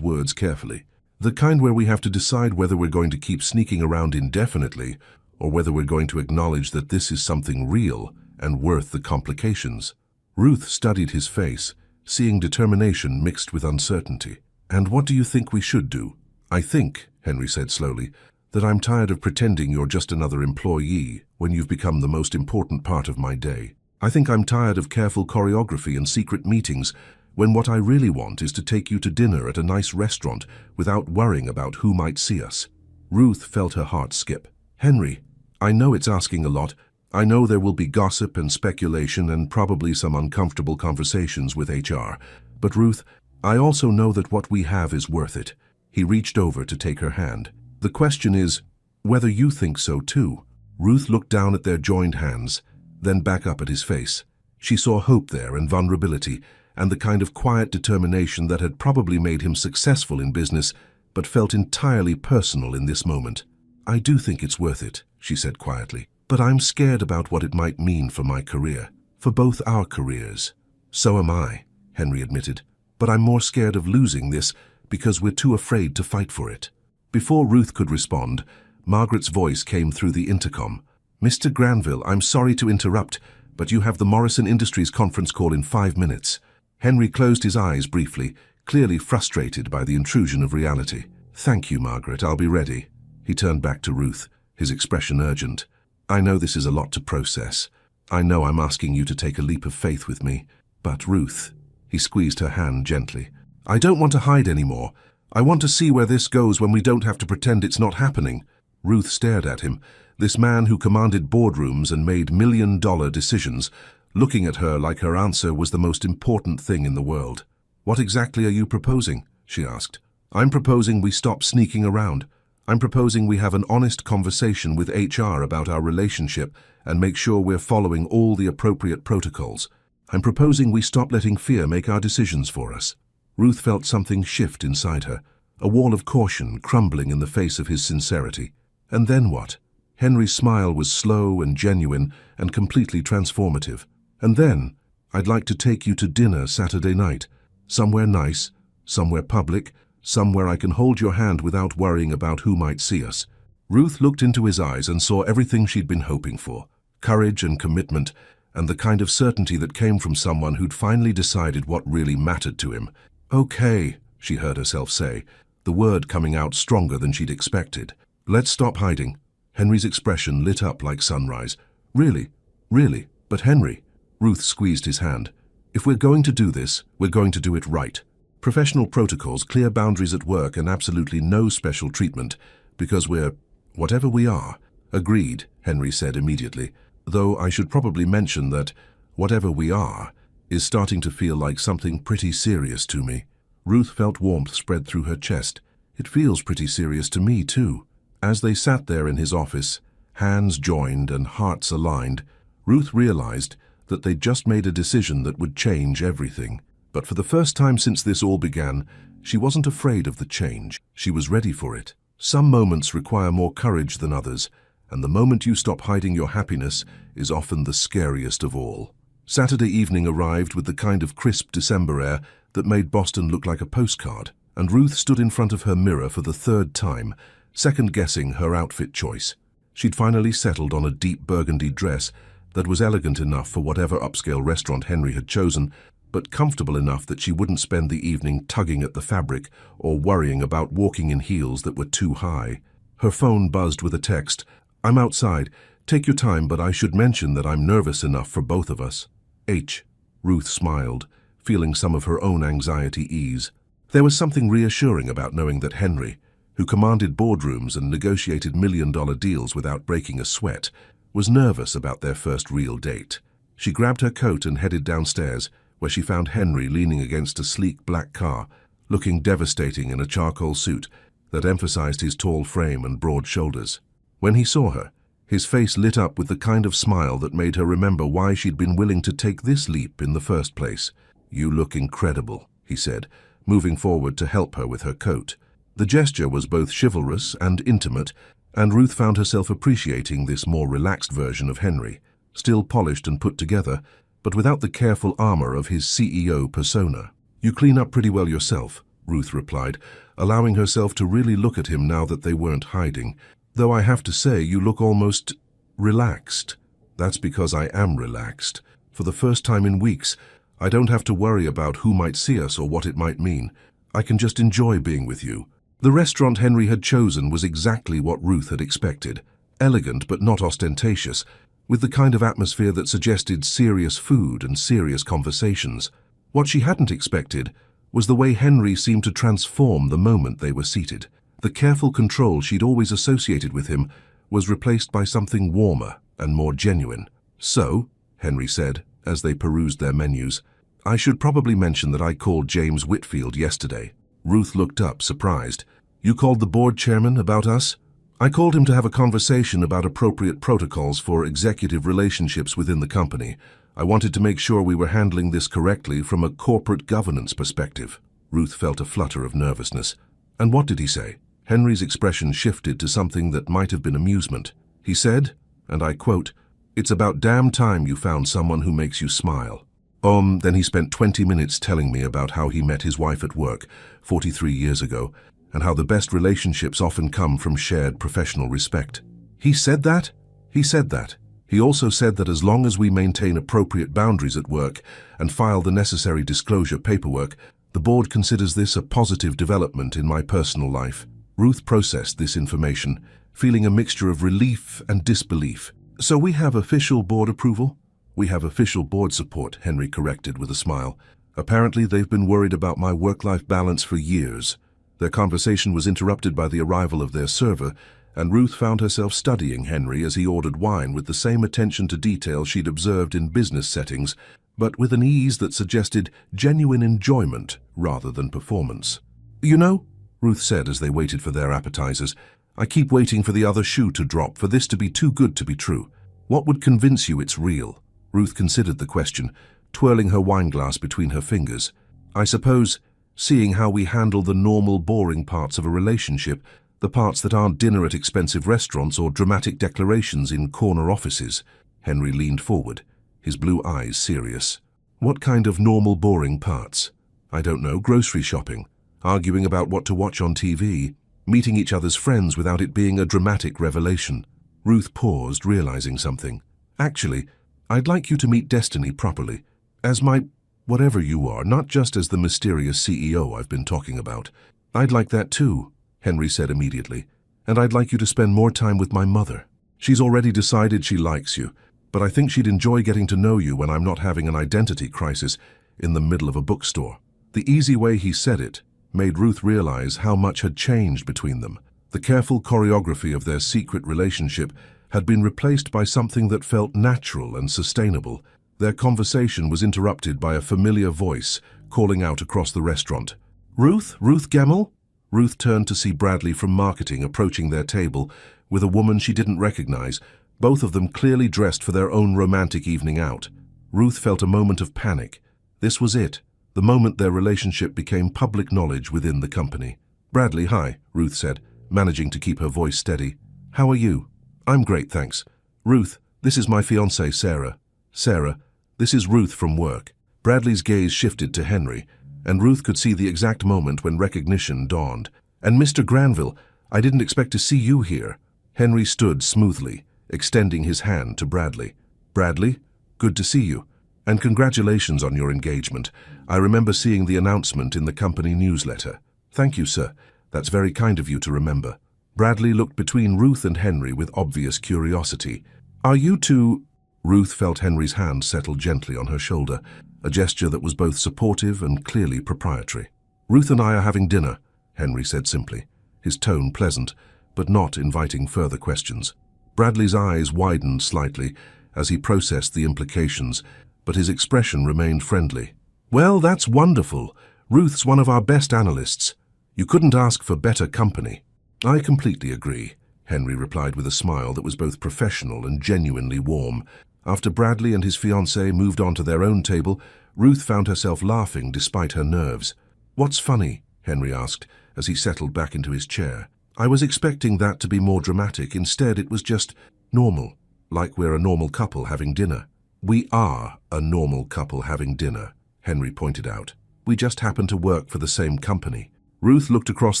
[SPEAKER 1] words carefully. "The kind where we have to decide whether we're going to keep sneaking around indefinitely, or whether we're going to acknowledge that this is something real and worth the complications." Ruth studied his face, seeing determination mixed with uncertainty. "And what do you think we should do?" "I think," Henry said slowly, "that I'm tired of pretending you're just another employee when you've become the most important part of my day. I think I'm tired of careful choreography and secret meetings when what I really want is to take you to dinner at a nice restaurant without worrying about who might see us." Ruth felt her heart skip. "Henry, I know it's asking a lot. I know there will be gossip and speculation and probably some uncomfortable conversations with HR. But Ruth, I also know that what we have is worth it." He reached over to take her hand. "The question is whether you think so too." Ruth looked down at their joined hands, then back up at his face. She saw hope there and vulnerability, and the kind of quiet determination that had probably made him successful in business, but felt entirely personal in this moment. "I do think it's worth it," she said quietly, "but I'm scared about what it might mean for my career, for both our careers." "So am I," Henry admitted, "but I'm more scared of losing this because we're too afraid to fight for it." Before Ruth could respond, Margaret's voice came through the intercom. "Mr. Granville, I'm sorry to interrupt, but you have the Morrison Industries conference call in 5 minutes." Henry closed his eyes briefly, clearly frustrated by the intrusion of reality. "Thank you, Margaret, I'll be ready." He turned back to Ruth, his expression urgent. "I know this is a lot to process. I know I'm asking you to take a leap of faith with me. But Ruth," he squeezed her hand gently, I don't want to hide anymore. I want to see where this goes when we don't have to pretend it's not happening. Ruth stared at him, this man who commanded boardrooms and made million-dollar decisions, looking at her like her answer was the most important thing in the world. What exactly are you proposing? She asked. I'm proposing we stop sneaking around. I'm proposing we have an honest conversation with HR about our relationship and make sure we're following all the appropriate protocols. I'm proposing we stop letting fear make our decisions for us. Ruth felt something shift inside her, a wall of caution crumbling in the face of his sincerity. And then what? Henry's smile was slow and genuine and completely transformative. And then, I'd like to take you to dinner Saturday night. Somewhere nice, somewhere public, somewhere I can hold your hand without worrying about who might see us. Ruth looked into his eyes and saw everything she'd been hoping for. Courage and commitment, and the kind of certainty that came from someone who'd finally decided what really mattered to him. Okay, she heard herself say, the word coming out stronger than she'd expected. Let's stop hiding. Henry's expression lit up like sunrise. Really? Really? But Henry? Ruth squeezed his hand. If we're going to do this, we're going to do it right. Professional protocols, clear boundaries at work, and absolutely no special treatment, because we're whatever we are. Agreed, Henry said immediately, though I should probably mention that whatever we are is starting to feel like something pretty serious to me. Ruth felt warmth spread through her chest. It feels pretty serious to me, too. As they sat there in his office, hands joined and hearts aligned, Ruth realized that they'd just made a decision that would change everything. But for the first time since this all began, she wasn't afraid of the change. She was ready for it. Some moments require more courage than others, and the moment you stop hiding your happiness is often the scariest of all. Saturday evening arrived with the kind of crisp December air that made Boston look like a postcard, and Ruth stood in front of her mirror for the third time, second-guessing her outfit choice. She'd finally settled on a deep burgundy dress that was elegant enough for whatever upscale restaurant Henry had chosen, but comfortable enough that she wouldn't spend the evening tugging at the fabric or worrying about walking in heels that were too high. Her phone buzzed with a text. I'm outside. Take your time, but I should mention that I'm nervous enough for both of us. H. Ruth smiled, feeling some of her own anxiety ease. There was something reassuring about knowing that Henry, who commanded boardrooms and negotiated million-dollar deals without breaking a sweat, was nervous about their first real date. She grabbed her coat and headed downstairs, where she found Henry leaning against a sleek black car, looking devastating in a charcoal suit that emphasized his tall frame and broad shoulders. When he saw her, his face lit up with the kind of smile that made her remember why she'd been willing to take this leap in the first place. You look incredible, he said, moving forward to help her with her coat. The gesture was both chivalrous and intimate, and Ruth found herself appreciating this more relaxed version of Henry, still polished and put together, but without the careful armor of his CEO persona. You clean up pretty well yourself, Ruth replied, allowing herself to really look at him now that they weren't hiding. Though I have to say, you look almost relaxed. That's because I am relaxed. For the first time in weeks, I don't have to worry about who might see us or what it might mean. I can just enjoy being with you. The restaurant Henry had chosen was exactly what Ruth had expected. Elegant but not ostentatious, with the kind of atmosphere that suggested serious food and serious conversations. What she hadn't expected was the way Henry seemed to transform the moment they were seated. The careful control she'd always associated with him was replaced by something warmer and more genuine. So, Henry said, as they perused their menus, I should probably mention that I called James Whitfield yesterday. Ruth looked up, surprised. You called the board chairman about us? I called him to have a conversation about appropriate protocols for executive relationships within the company. I wanted to make sure we were handling this correctly from a corporate governance perspective. Ruth felt a flutter of nervousness. And what did he say? Henry's expression shifted to something that might have been amusement. He said, and I quote, "It's about damn time you found someone who makes you smile." Then he spent 20 minutes telling me about how he met his wife at work 43 years ago, and how the best relationships often come from shared professional respect. He said that? He said that. He also said that as long as we maintain appropriate boundaries at work and file the necessary disclosure paperwork, the board considers this a positive development in my personal life. Ruth processed this information, feeling a mixture of relief and disbelief. So we have official board approval? We have official board support, Henry corrected with a smile. Apparently, they've been worried about my work-life balance for years. Their conversation was interrupted by the arrival of their server, and Ruth found herself studying Henry as he ordered wine with the same attention to detail she'd observed in business settings, but with an ease that suggested genuine enjoyment rather than performance. "You know," Ruth said as they waited for their appetizers, "I keep waiting for the other shoe to drop, for this to be too good to be true. What would convince you it's real?" Ruth considered the question, twirling her wineglass between her fingers. "I suppose, seeing how we handle the normal, boring parts of a relationship, the parts that aren't dinner at expensive restaurants or dramatic declarations in corner offices." Henry leaned forward, his blue eyes serious. "What kind of normal, boring parts?" "I don't know, grocery shopping, arguing about what to watch on TV, meeting each other's friends without it being a dramatic revelation." Ruth paused, realizing something. "Actually, I'd like you to meet Destiny properly, as my whatever you are, not just as the mysterious CEO I've been talking about." "I'd like that too," Henry said immediately. "And I'd like you to spend more time with my mother. She's already decided she likes you, but I think she'd enjoy getting to know you when I'm not having an identity crisis in the middle of a bookstore." The easy way he said it made Ruth realize how much had changed between them. The careful choreography of their secret relationship had been replaced by something that felt natural and sustainable. Their conversation was interrupted by a familiar voice calling out across the restaurant. "Ruth? Ruth Gemmell?" Ruth turned to see Bradley from marketing approaching their table with a woman she didn't recognize, both of them clearly dressed for their own romantic evening out. Ruth felt a moment of panic. This was it, the moment their relationship became public knowledge within the company. "Bradley, hi," Ruth said, managing to keep her voice steady. "How are you?" "I'm great, thanks." "Ruth, this is my fiancée, Sarah." "Sarah, this is Ruth from work." Bradley's gaze shifted to Henry, and Ruth could see the exact moment when recognition dawned. "And Mr. Granville, I didn't expect to see you here." Henry stood smoothly, extending his hand to Bradley. "Bradley, good to see you. And congratulations on your engagement. I remember seeing the announcement in the company newsletter." "Thank you, sir. That's very kind of you to remember." Bradley looked between Ruth and Henry with obvious curiosity. "Are you two—" Ruth felt Henry's hand settle gently on her shoulder, a gesture that was both supportive and clearly proprietary. "Ruth and I are having dinner," Henry said simply, his tone pleasant, but not inviting further questions. Bradley's eyes widened slightly as he processed the implications, but his expression remained friendly. "Well, that's wonderful. Ruth's one of our best analysts. You couldn't ask for better company." "I completely agree," Henry replied with a smile that was both professional and genuinely warm. After Bradley and his fiancée moved on to their own table, Ruth found herself laughing despite her nerves. "What's funny?" Henry asked as he settled back into his chair. "I was expecting that to be more dramatic. Instead, it was just normal, like we're a normal couple having dinner." "We are a normal couple having dinner," Henry pointed out. "We just happen to work for the same company." Ruth looked across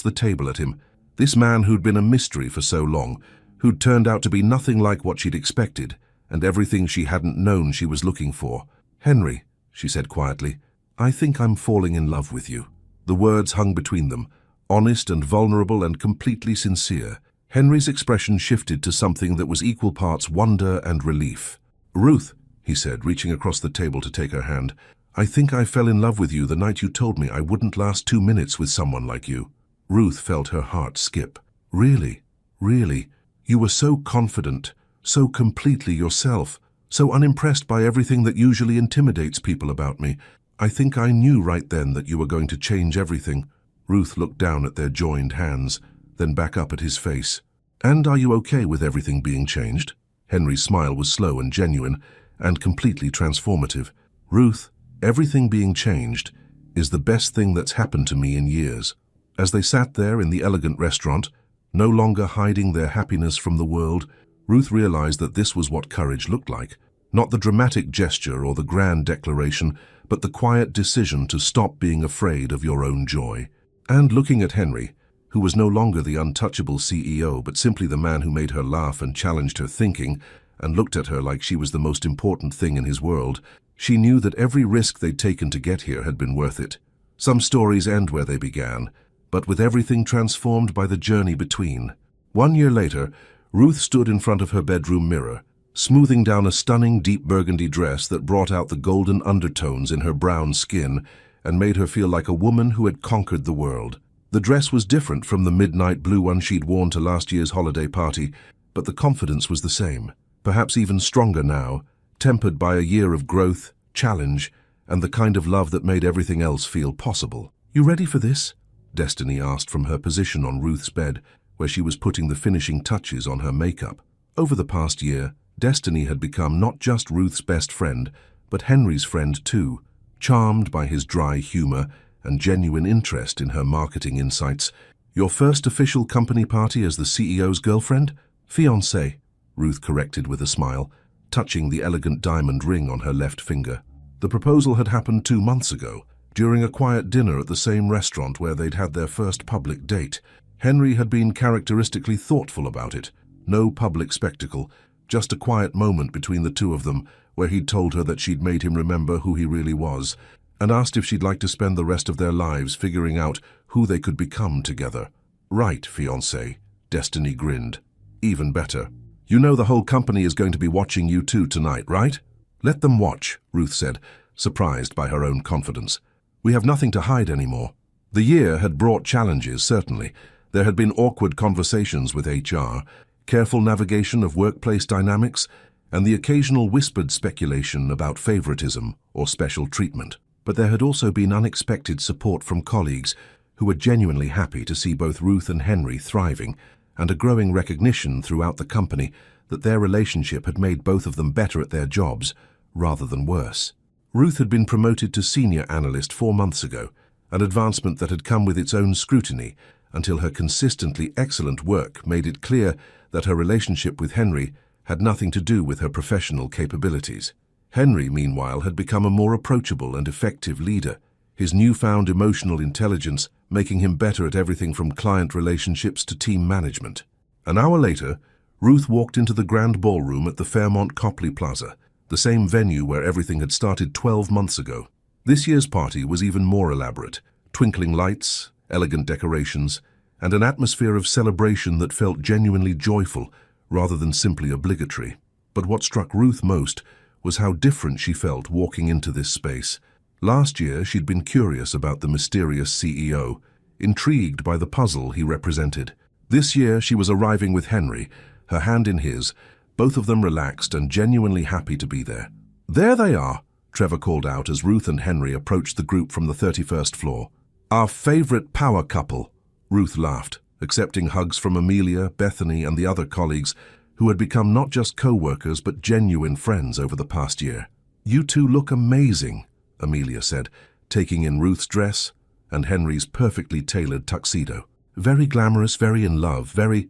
[SPEAKER 1] the table at him. This man who'd been a mystery for so long, who'd turned out to be nothing like what she'd expected, and everything she hadn't known she was looking for. "Henry," she said quietly, "I think I'm falling in love with you." The words hung between them, honest and vulnerable and completely sincere. Henry's expression shifted to something that was equal parts wonder and relief. "Ruth," he said, reaching across the table to take her hand, "I think I fell in love with you the night you told me I wouldn't last 2 minutes with someone like you." Ruth felt her heart skip. "Really? Really? You were so confident, so completely yourself, so unimpressed by everything that usually intimidates people about me. I think I knew right then that you were going to change everything." Ruth looked down at their joined hands, then back up at his face. "And are you okay with everything being changed?" Henry's smile was slow and genuine, and completely transformative. "Ruth, everything being changed is the best thing that's happened to me in years." As they sat there in the elegant restaurant, no longer hiding their happiness from the world, Ruth realized that this was what courage looked like. Not the dramatic gesture or the grand declaration, but the quiet decision to stop being afraid of your own joy. And looking at Henry, who was no longer the untouchable CEO, but simply the man who made her laugh and challenged her thinking, and looked at her like she was the most important thing in his world, she knew that every risk they'd taken to get here had been worth it. Some stories end where they began, but with everything transformed by the journey between. 1 year later, Ruth stood in front of her bedroom mirror, smoothing down a stunning deep burgundy dress that brought out the golden undertones in her brown skin and made her feel like a woman who had conquered the world. The dress was different from the midnight blue one she'd worn to last year's holiday party, but the confidence was the same, perhaps even stronger now, tempered by a year of growth, challenge, and the kind of love that made everything else feel possible. "You ready for this?" Destiny asked from her position on Ruth's bed, where she was putting the finishing touches on her makeup. Over the past year, Destiny had become not just Ruth's best friend, but Henry's friend too. Charmed by his dry humor and genuine interest in her marketing insights. "Your first official company party as the CEO's girlfriend? Fiancée," Ruth corrected with a smile, touching the elegant diamond ring on her left finger. The proposal had happened 2 months ago, during a quiet dinner at the same restaurant where they'd had their first public date. Henry had been characteristically thoughtful about it. No public spectacle, just a quiet moment between the two of them where he'd told her that she'd made him remember who he really was, and asked if she'd like to spend the rest of their lives figuring out who they could become together. "Right, fiancé," Destiny grinned. "Even better. You know the whole company is going to be watching you two tonight, right?" "Let them watch," Ruth said, surprised by her own confidence. "We have nothing to hide anymore." The year had brought challenges, certainly. There had been awkward conversations with HR, careful navigation of workplace dynamics, and the occasional whispered speculation about favoritism or special treatment. But there had also been unexpected support from colleagues who were genuinely happy to see both Ruth and Henry thriving, and a growing recognition throughout the company that their relationship had made both of them better at their jobs, rather than worse. Ruth had been promoted to senior analyst 4 months ago, an advancement that had come with its own scrutiny, until her consistently excellent work made it clear that her relationship with Henry had nothing to do with her professional capabilities. Henry, meanwhile, had become a more approachable and effective leader, his newfound emotional intelligence making him better at everything from client relationships to team management. An hour later, Ruth walked into the grand ballroom at the Fairmont Copley Plaza, the same venue where everything had started 12 months ago. This year's party was even more elaborate, twinkling lights, elegant decorations, and an atmosphere of celebration that felt genuinely joyful rather than simply obligatory. But what struck Ruth most was how different she felt walking into this space. Last year, she'd been curious about the mysterious CEO, intrigued by the puzzle he represented. This year, she was arriving with Henry, her hand in his, both of them relaxed and genuinely happy to be there. "There they are," Trevor called out as Ruth and Henry approached the group from the 31st floor. "Our favorite power couple," Ruth laughed, accepting hugs from Amelia, Bethany, and the other colleagues who had become not just co-workers but genuine friends over the past year. "You two look amazing," Amelia said, taking in Ruth's dress and Henry's perfectly tailored tuxedo. "Very glamorous, very in love, very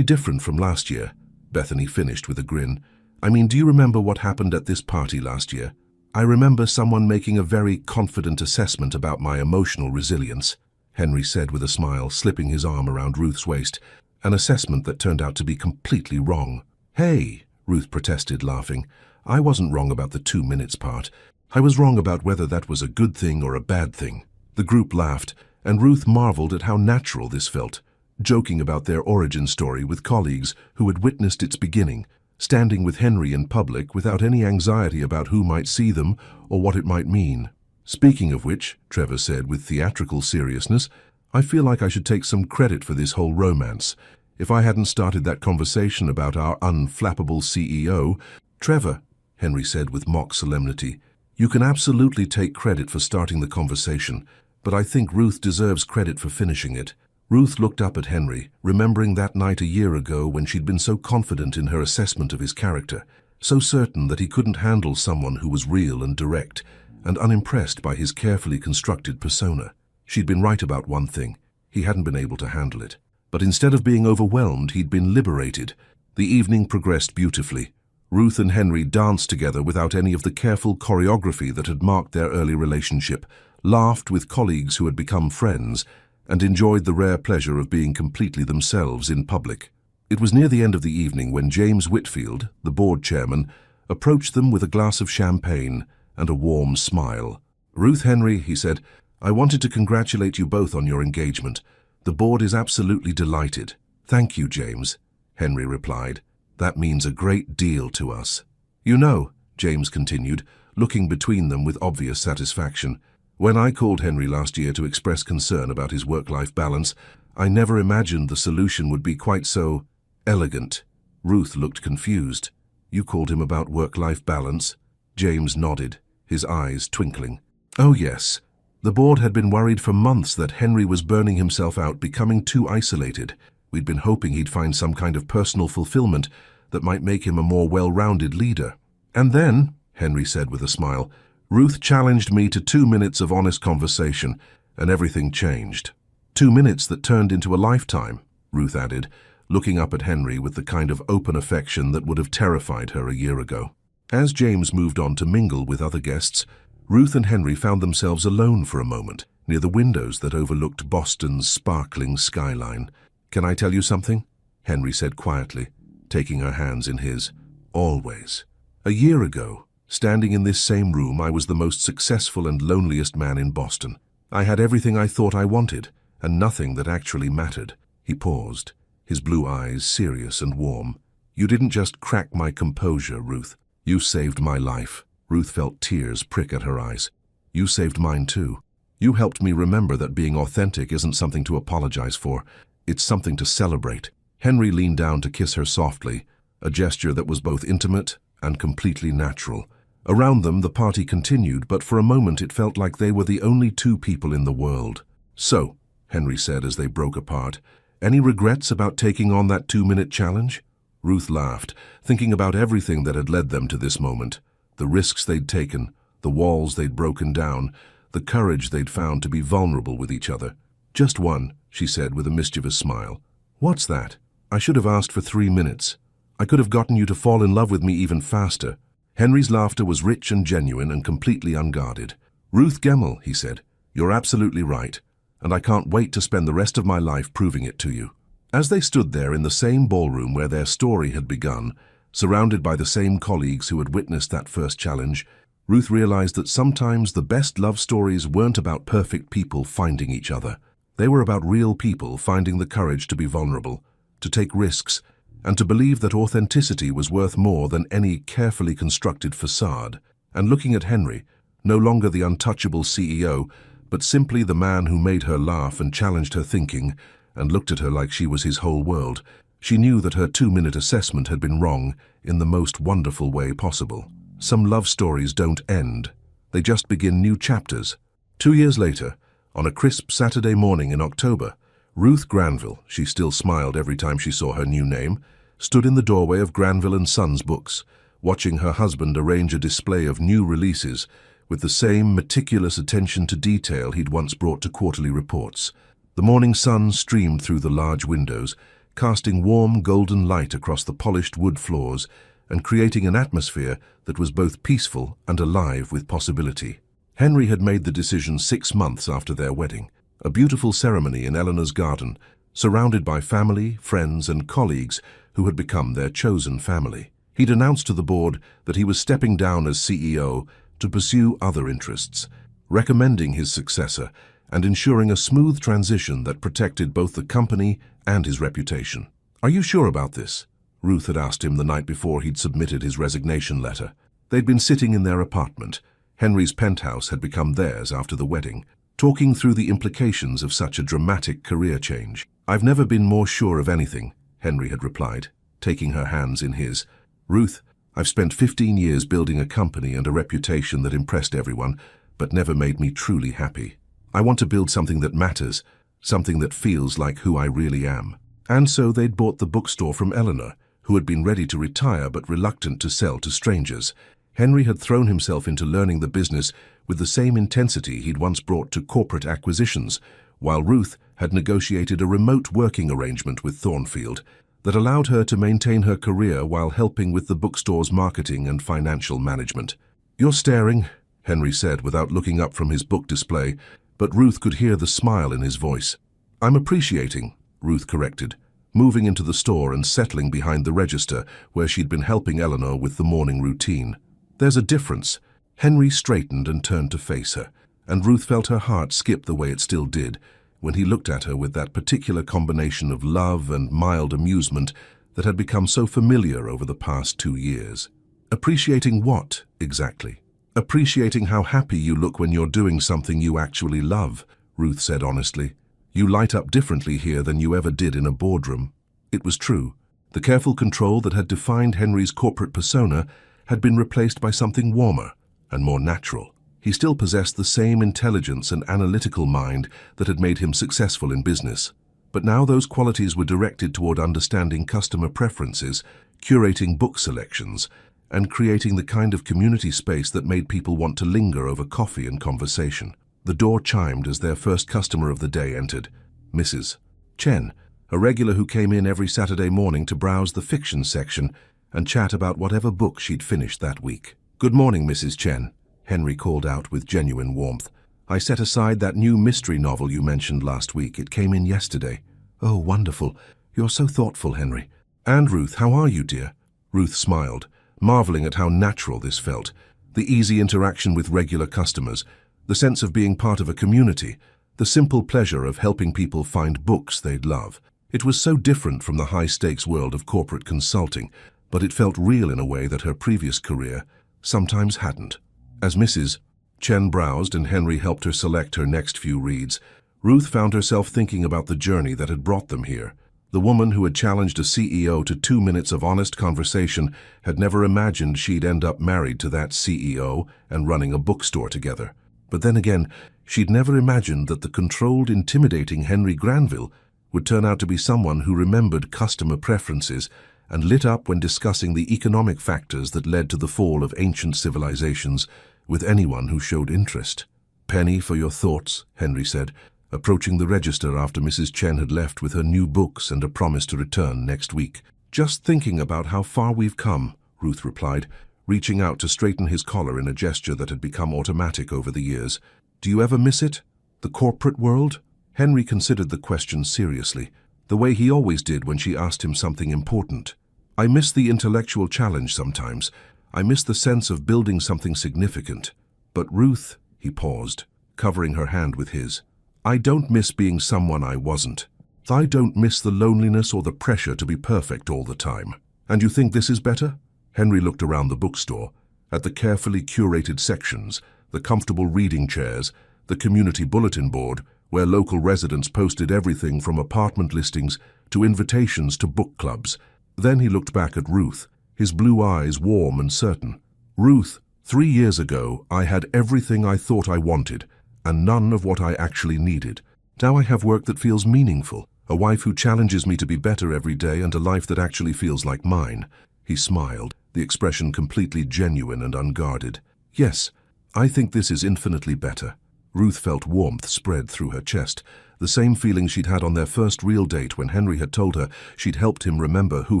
[SPEAKER 1] different from last year," Bethany finished with a grin. "I mean, do you remember what happened at this party last year? I remember someone making a very confident assessment about my emotional resilience," Henry said with a smile, slipping his arm around Ruth's waist, an assessment that turned out to be completely wrong. "Hey," Ruth protested, laughing. "I wasn't wrong about the 2 minutes part. I was wrong about whether that was a good thing or a bad thing." The group laughed, and Ruth marveled at how natural this felt, joking about their origin story with colleagues who had witnessed its beginning, standing with Henry in public without any anxiety about who might see them or what it might mean. "Speaking of which," Trevor said with theatrical seriousness, "I feel like I should take some credit for this whole romance. If I hadn't started that conversation about our unflappable CEO..." "Trevor," Henry said with mock solemnity, "you can absolutely take credit for starting the conversation, but I think Ruth deserves credit for finishing it." Ruth looked up at Henry, remembering that night a year ago when she'd been so confident in her assessment of his character, so certain that he couldn't handle someone who was real and direct, and unimpressed by his carefully constructed persona. She'd been right about one thing: he hadn't been able to handle it. But instead of being overwhelmed, he'd been liberated. The evening progressed beautifully. Ruth and Henry danced together without any of the careful choreography that had marked their early relationship, laughed with colleagues who had become friends, and enjoyed the rare pleasure of being completely themselves in public. It was near the end of the evening when James Whitfield, the board chairman, approached them with a glass of champagne and a warm smile. "Ruth, Henry," he said, "I wanted to congratulate you both on your engagement. The board is absolutely delighted." "Thank you, James," Henry replied. That means a great deal to us. You know, James continued, looking between them with obvious satisfaction, when I called Henry last year to express concern about his work-life balance, I never imagined the solution would be quite so elegant. Ruth looked confused. You called him about work-life balance? James nodded, his eyes twinkling. Oh yes. The board had been worried for months that Henry was burning himself out, becoming too isolated. We'd been hoping he'd find some kind of personal fulfillment that might make him a more well-rounded leader. And then, Henry said with a smile, Ruth challenged me to 2 minutes of honest conversation, and everything changed. 2 minutes that turned into a lifetime, Ruth added, looking up at Henry with the kind of open affection that would have terrified her a year ago. As James moved on to mingle with other guests, Ruth and Henry found themselves alone for a moment, near the windows that overlooked Boston's sparkling skyline. Can I tell you something? Henry said quietly, taking her hands in his. Always. A year ago, standing in this same room, I was the most successful and loneliest man in Boston. I had everything I thought I wanted, and nothing that actually mattered. He paused, his blue eyes serious and warm. You didn't just crack my composure, Ruth. You saved my life. Ruth felt tears prick at her eyes. You saved mine too. You helped me remember that being authentic isn't something to apologize for. It's something to celebrate. Henry leaned down to kiss her softly, a gesture that was both intimate and completely natural. Around them, the party continued, but for a moment it felt like they were the only two people in the world. So, Henry said as they broke apart, any regrets about taking on that 2-minute challenge? Ruth laughed, thinking about everything that had led them to this moment. The risks they'd taken, the walls they'd broken down, the courage they'd found to be vulnerable with each other. Just one, she said with a mischievous smile. What's that? I should have asked for 3 minutes. I could have gotten you to fall in love with me even faster. Henry's laughter was rich and genuine and completely unguarded. Ruth Gemmell, he said, you're absolutely right, and I can't wait to spend the rest of my life proving it to you. As they stood there in the same ballroom where their story had begun, surrounded by the same colleagues who had witnessed that first challenge, Ruth realized that sometimes the best love stories weren't about perfect people finding each other. They were about real people finding the courage to be vulnerable, to take risks, and to believe that authenticity was worth more than any carefully constructed facade. And looking at Henry, no longer the untouchable CEO, but simply the man who made her laugh and challenged her thinking, and looked at her like she was his whole world, she knew that her 2-minute assessment had been wrong in the most wonderful way possible. Some love stories don't end. They just begin new chapters. 2 years later, on a crisp Saturday morning in October, Ruth Granville, she still smiled every time she saw her new name, stood in the doorway of Granville & Sons Books, watching her husband arrange a display of new releases with the same meticulous attention to detail he'd once brought to quarterly reports. The morning sun streamed through the large windows, casting warm golden light across the polished wood floors and creating an atmosphere that was both peaceful and alive with possibility. Henry had made the decision 6 months after their wedding, a beautiful ceremony in Eleanor's garden, surrounded by family, friends, and colleagues who had become their chosen family. He'd announced to the board that he was stepping down as CEO to pursue other interests, recommending his successor and ensuring a smooth transition that protected both the company and his reputation. Are you sure about this? Ruth had asked him the night before he'd submitted his resignation letter. They'd been sitting in their apartment. Henry's penthouse had become theirs after the wedding, talking through the implications of such a dramatic career change. I've never been more sure of anything, Henry had replied, taking her hands in his. Ruth, I've spent 15 years building a company and a reputation that impressed everyone, but never made me truly happy. I want to build something that matters, something that feels like who I really am. And so they'd bought the bookstore from Eleanor, who had been ready to retire but reluctant to sell to strangers. Henry had thrown himself into learning the business with the same intensity he'd once brought to corporate acquisitions, while Ruth had negotiated a remote working arrangement with Thornfield that allowed her to maintain her career while helping with the bookstore's marketing and financial management. You're staring, Henry said without looking up from his book display, but Ruth could hear the smile in his voice. I'm appreciating, Ruth corrected, moving into the store and settling behind the register where she'd been helping Eleanor with the morning routine. There's a difference. Henry straightened and turned to face her, and Ruth felt her heart skip the way it still did when he looked at her with that particular combination of love and mild amusement that had become so familiar over the past 2 years. Appreciating what, exactly? Appreciating how happy you look when you're doing something you actually love, Ruth said honestly. You light up differently here than you ever did in a boardroom. It was true. The careful control that had defined Henry's corporate persona had been replaced by something warmer and more natural. He still possessed the same intelligence and analytical mind that had made him successful in business. But now those qualities were directed toward understanding customer preferences, curating book selections, and creating the kind of community space that made people want to linger over coffee and conversation. The door chimed as their first customer of the day entered, Mrs. Chen, a regular who came in every Saturday morning to browse the fiction section and chat about whatever book she'd finished that week. "Good morning, Mrs. Chen," Henry called out with genuine warmth. "I set aside that new mystery novel you mentioned last week. It came in yesterday." "Oh, wonderful. You're so thoughtful, Henry." "And Ruth, how are you, dear?" Ruth smiled, marveling at how natural this felt. The easy interaction with regular customers, the sense of being part of a community, the simple pleasure of helping people find books they'd love. It was so different from the high-stakes world of corporate consulting, but it felt real in a way that her previous career sometimes hadn't. As Mrs. Chen browsed and Henry helped her select her next few reads, Ruth found herself thinking about the journey that had brought them here. The woman who had challenged a CEO to 2 minutes of honest conversation had never imagined she'd end up married to that CEO and running a bookstore together. But then again, she'd never imagined that the controlled, intimidating Henry Granville would turn out to be someone who remembered customer preferences and lit up when discussing the economic factors that led to the fall of ancient civilizations with anyone who showed interest. "Penny for your thoughts," Henry said, approaching the register after Mrs. Chen had left with her new books and a promise to return next week. "Just thinking about how far we've come," Ruth replied, reaching out to straighten his collar in a gesture that had become automatic over the years. "Do you ever miss it? The corporate world?" Henry considered the question seriously, the way he always did when she asked him something important. "I miss the intellectual challenge sometimes. I miss the sense of building something significant. But Ruth," he paused, covering her hand with his, "I don't miss being someone I wasn't. I don't miss the loneliness or the pressure to be perfect all the time." "And you think this is better?" Henry looked around the bookstore, at the carefully curated sections, the comfortable reading chairs, the community bulletin board, where local residents posted everything from apartment listings to invitations to book clubs. Then he looked back at Ruth, his blue eyes warm and certain. "Ruth, 3 years ago, I had everything I thought I wanted, and none of what I actually needed. Now I have work that feels meaningful, a wife who challenges me to be better every day, and a life that actually feels like mine." He smiled, the expression completely genuine and unguarded. "Yes, I think this is infinitely better." Ruth felt warmth spread through her chest, the same feeling she'd had on their first real date when Henry had told her she'd helped him remember who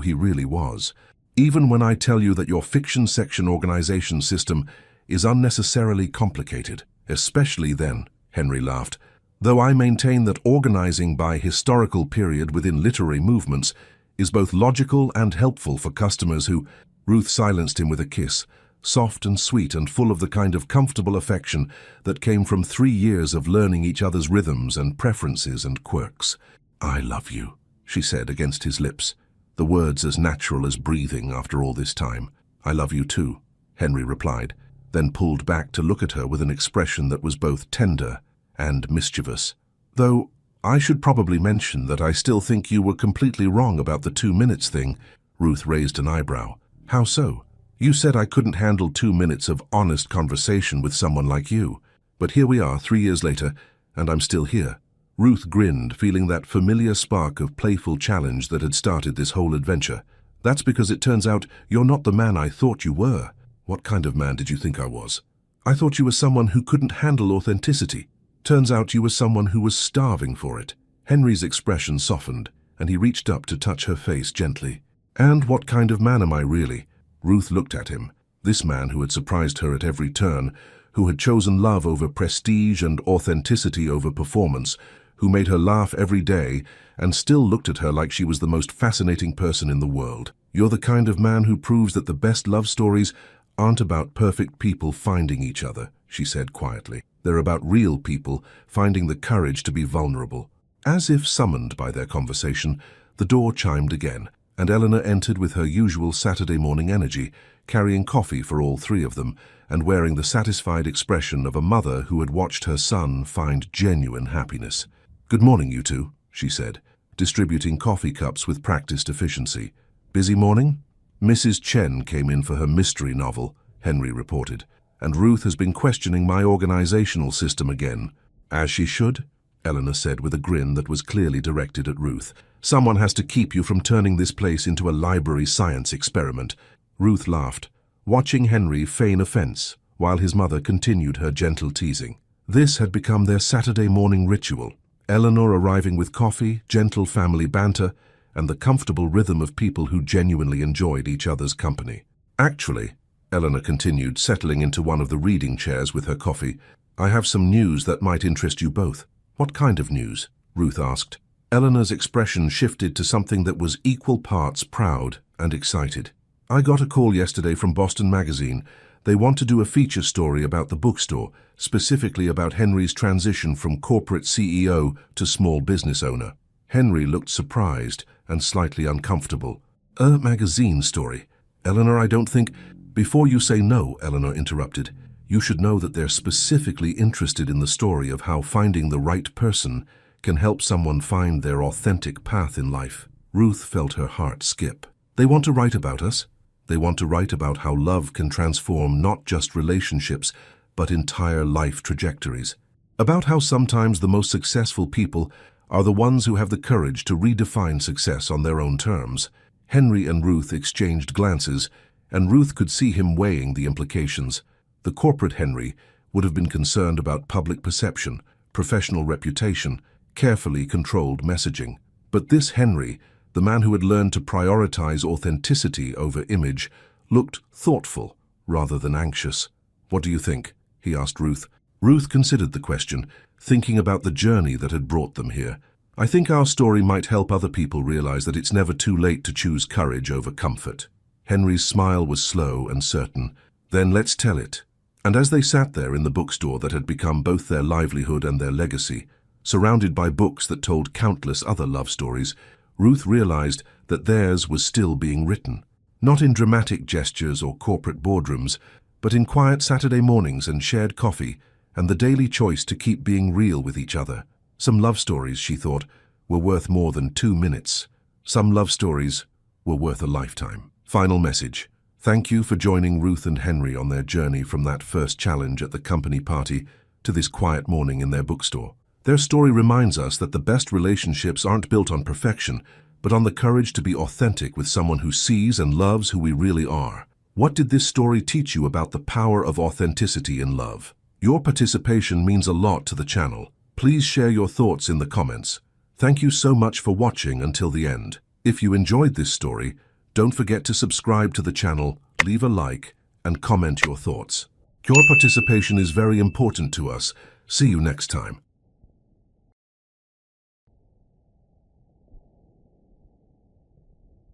[SPEAKER 1] he really was. "Even when I tell you that your fiction section organization system is unnecessarily complicated, especially then," Henry laughed, "though I maintain that organizing by historical period within literary movements is both logical and helpful for customers who—" Ruth silenced him with a kiss, soft and sweet and full of the kind of comfortable affection that came from 3 years of learning each other's rhythms and preferences and quirks. "I love you," she said against his lips, the words as natural as breathing after all this time. "I love you too," Henry replied, then pulled back to look at her with an expression that was both tender and mischievous. "Though I should probably mention that I still think you were completely wrong about the 2 minutes thing." Ruth raised an eyebrow. "How so?" "You said I couldn't handle 2 minutes of honest conversation with someone like you. But here we are 3 years later, and I'm still here." Ruth grinned, feeling that familiar spark of playful challenge that had started this whole adventure. "That's because it turns out you're not the man I thought you were." "What kind of man did you think I was?" "I thought you were someone who couldn't handle authenticity. Turns out you were someone who was starving for it." Henry's expression softened, and he reached up to touch her face gently. "And what kind of man am I really?" Ruth looked at him, this man who had surprised her at every turn, who had chosen love over prestige and authenticity over performance, who made her laugh every day and still looked at her like she was the most fascinating person in the world. "You're the kind of man who proves that the best love stories aren't about perfect people finding each other," she said quietly. "They're about real people finding the courage to be vulnerable." As if summoned by their conversation, the door chimed again, and Eleanor entered with her usual Saturday morning energy, carrying coffee for all three of them, and wearing the satisfied expression of a mother who had watched her son find genuine happiness. "Good morning, you two," she said, distributing coffee cups with practiced efficiency. "Busy morning?" "Mrs. Chen came in for her mystery novel," Henry reported, "and Ruth has been questioning my organizational system again." "As she should," Eleanor said with a grin that was clearly directed at Ruth. "Someone has to keep you from turning this place into a library science experiment." Ruth laughed, watching Henry feign offense, while his mother continued her gentle teasing. This had become their Saturday morning ritual, Eleanor arriving with coffee, gentle family banter, and the comfortable rhythm of people who genuinely enjoyed each other's company. "Actually," Eleanor continued, settling into one of the reading chairs with her coffee, "I have some news that might interest you both." "What kind of news?" Ruth asked. Eleanor's expression shifted to something that was equal parts proud and excited. "I got a call yesterday from Boston Magazine. They want to do a feature story about the bookstore, specifically about Henry's transition from corporate CEO to small business owner." Henry looked surprised and slightly uncomfortable. "A magazine story? Eleanor, I don't think—" "Before you say no," Eleanor interrupted, "you should know that they're specifically interested in the story of how finding the right person can help someone find their authentic path in life." Ruth felt her heart skip. "They want to write about us? They want to write about how love can transform not just relationships, but entire life trajectories. About how sometimes the most successful people are the ones who have the courage to redefine success on their own terms." Henry and Ruth exchanged glances, and Ruth could see him weighing the implications. The corporate Henry would have been concerned about public perception, professional reputation, carefully controlled messaging. But this Henry, the man who had learned to prioritize authenticity over image, looked thoughtful rather than anxious. "What do you think?" he asked Ruth. Ruth considered the question, thinking about the journey that had brought them here. "I think our story might help other people realize that it's never too late to choose courage over comfort." Henry's smile was slow and certain. "Then let's tell it." And as they sat there in the bookstore that had become both their livelihood and their legacy, surrounded by books that told countless other love stories, Ruth realized that theirs was still being written. Not in dramatic gestures or corporate boardrooms, but in quiet Saturday mornings and shared coffee, and the daily choice to keep being real with each other. Some love stories, she thought, were worth more than 2 minutes. Some love stories were worth a lifetime. Final message. Thank you for joining Ruth and Henry on their journey from that first challenge at the company party to this quiet morning in their bookstore. Their story reminds us that the best relationships aren't built on perfection, but on the courage to be authentic with someone who sees and loves who we really are. What did this story teach you about the power of authenticity in love? Your participation means a lot to the channel. Please share your thoughts in the comments. Thank you so much for watching until the end. If you enjoyed this story, don't forget to subscribe to the channel, leave a like, and comment your thoughts. Your participation is very important to us. See you next time.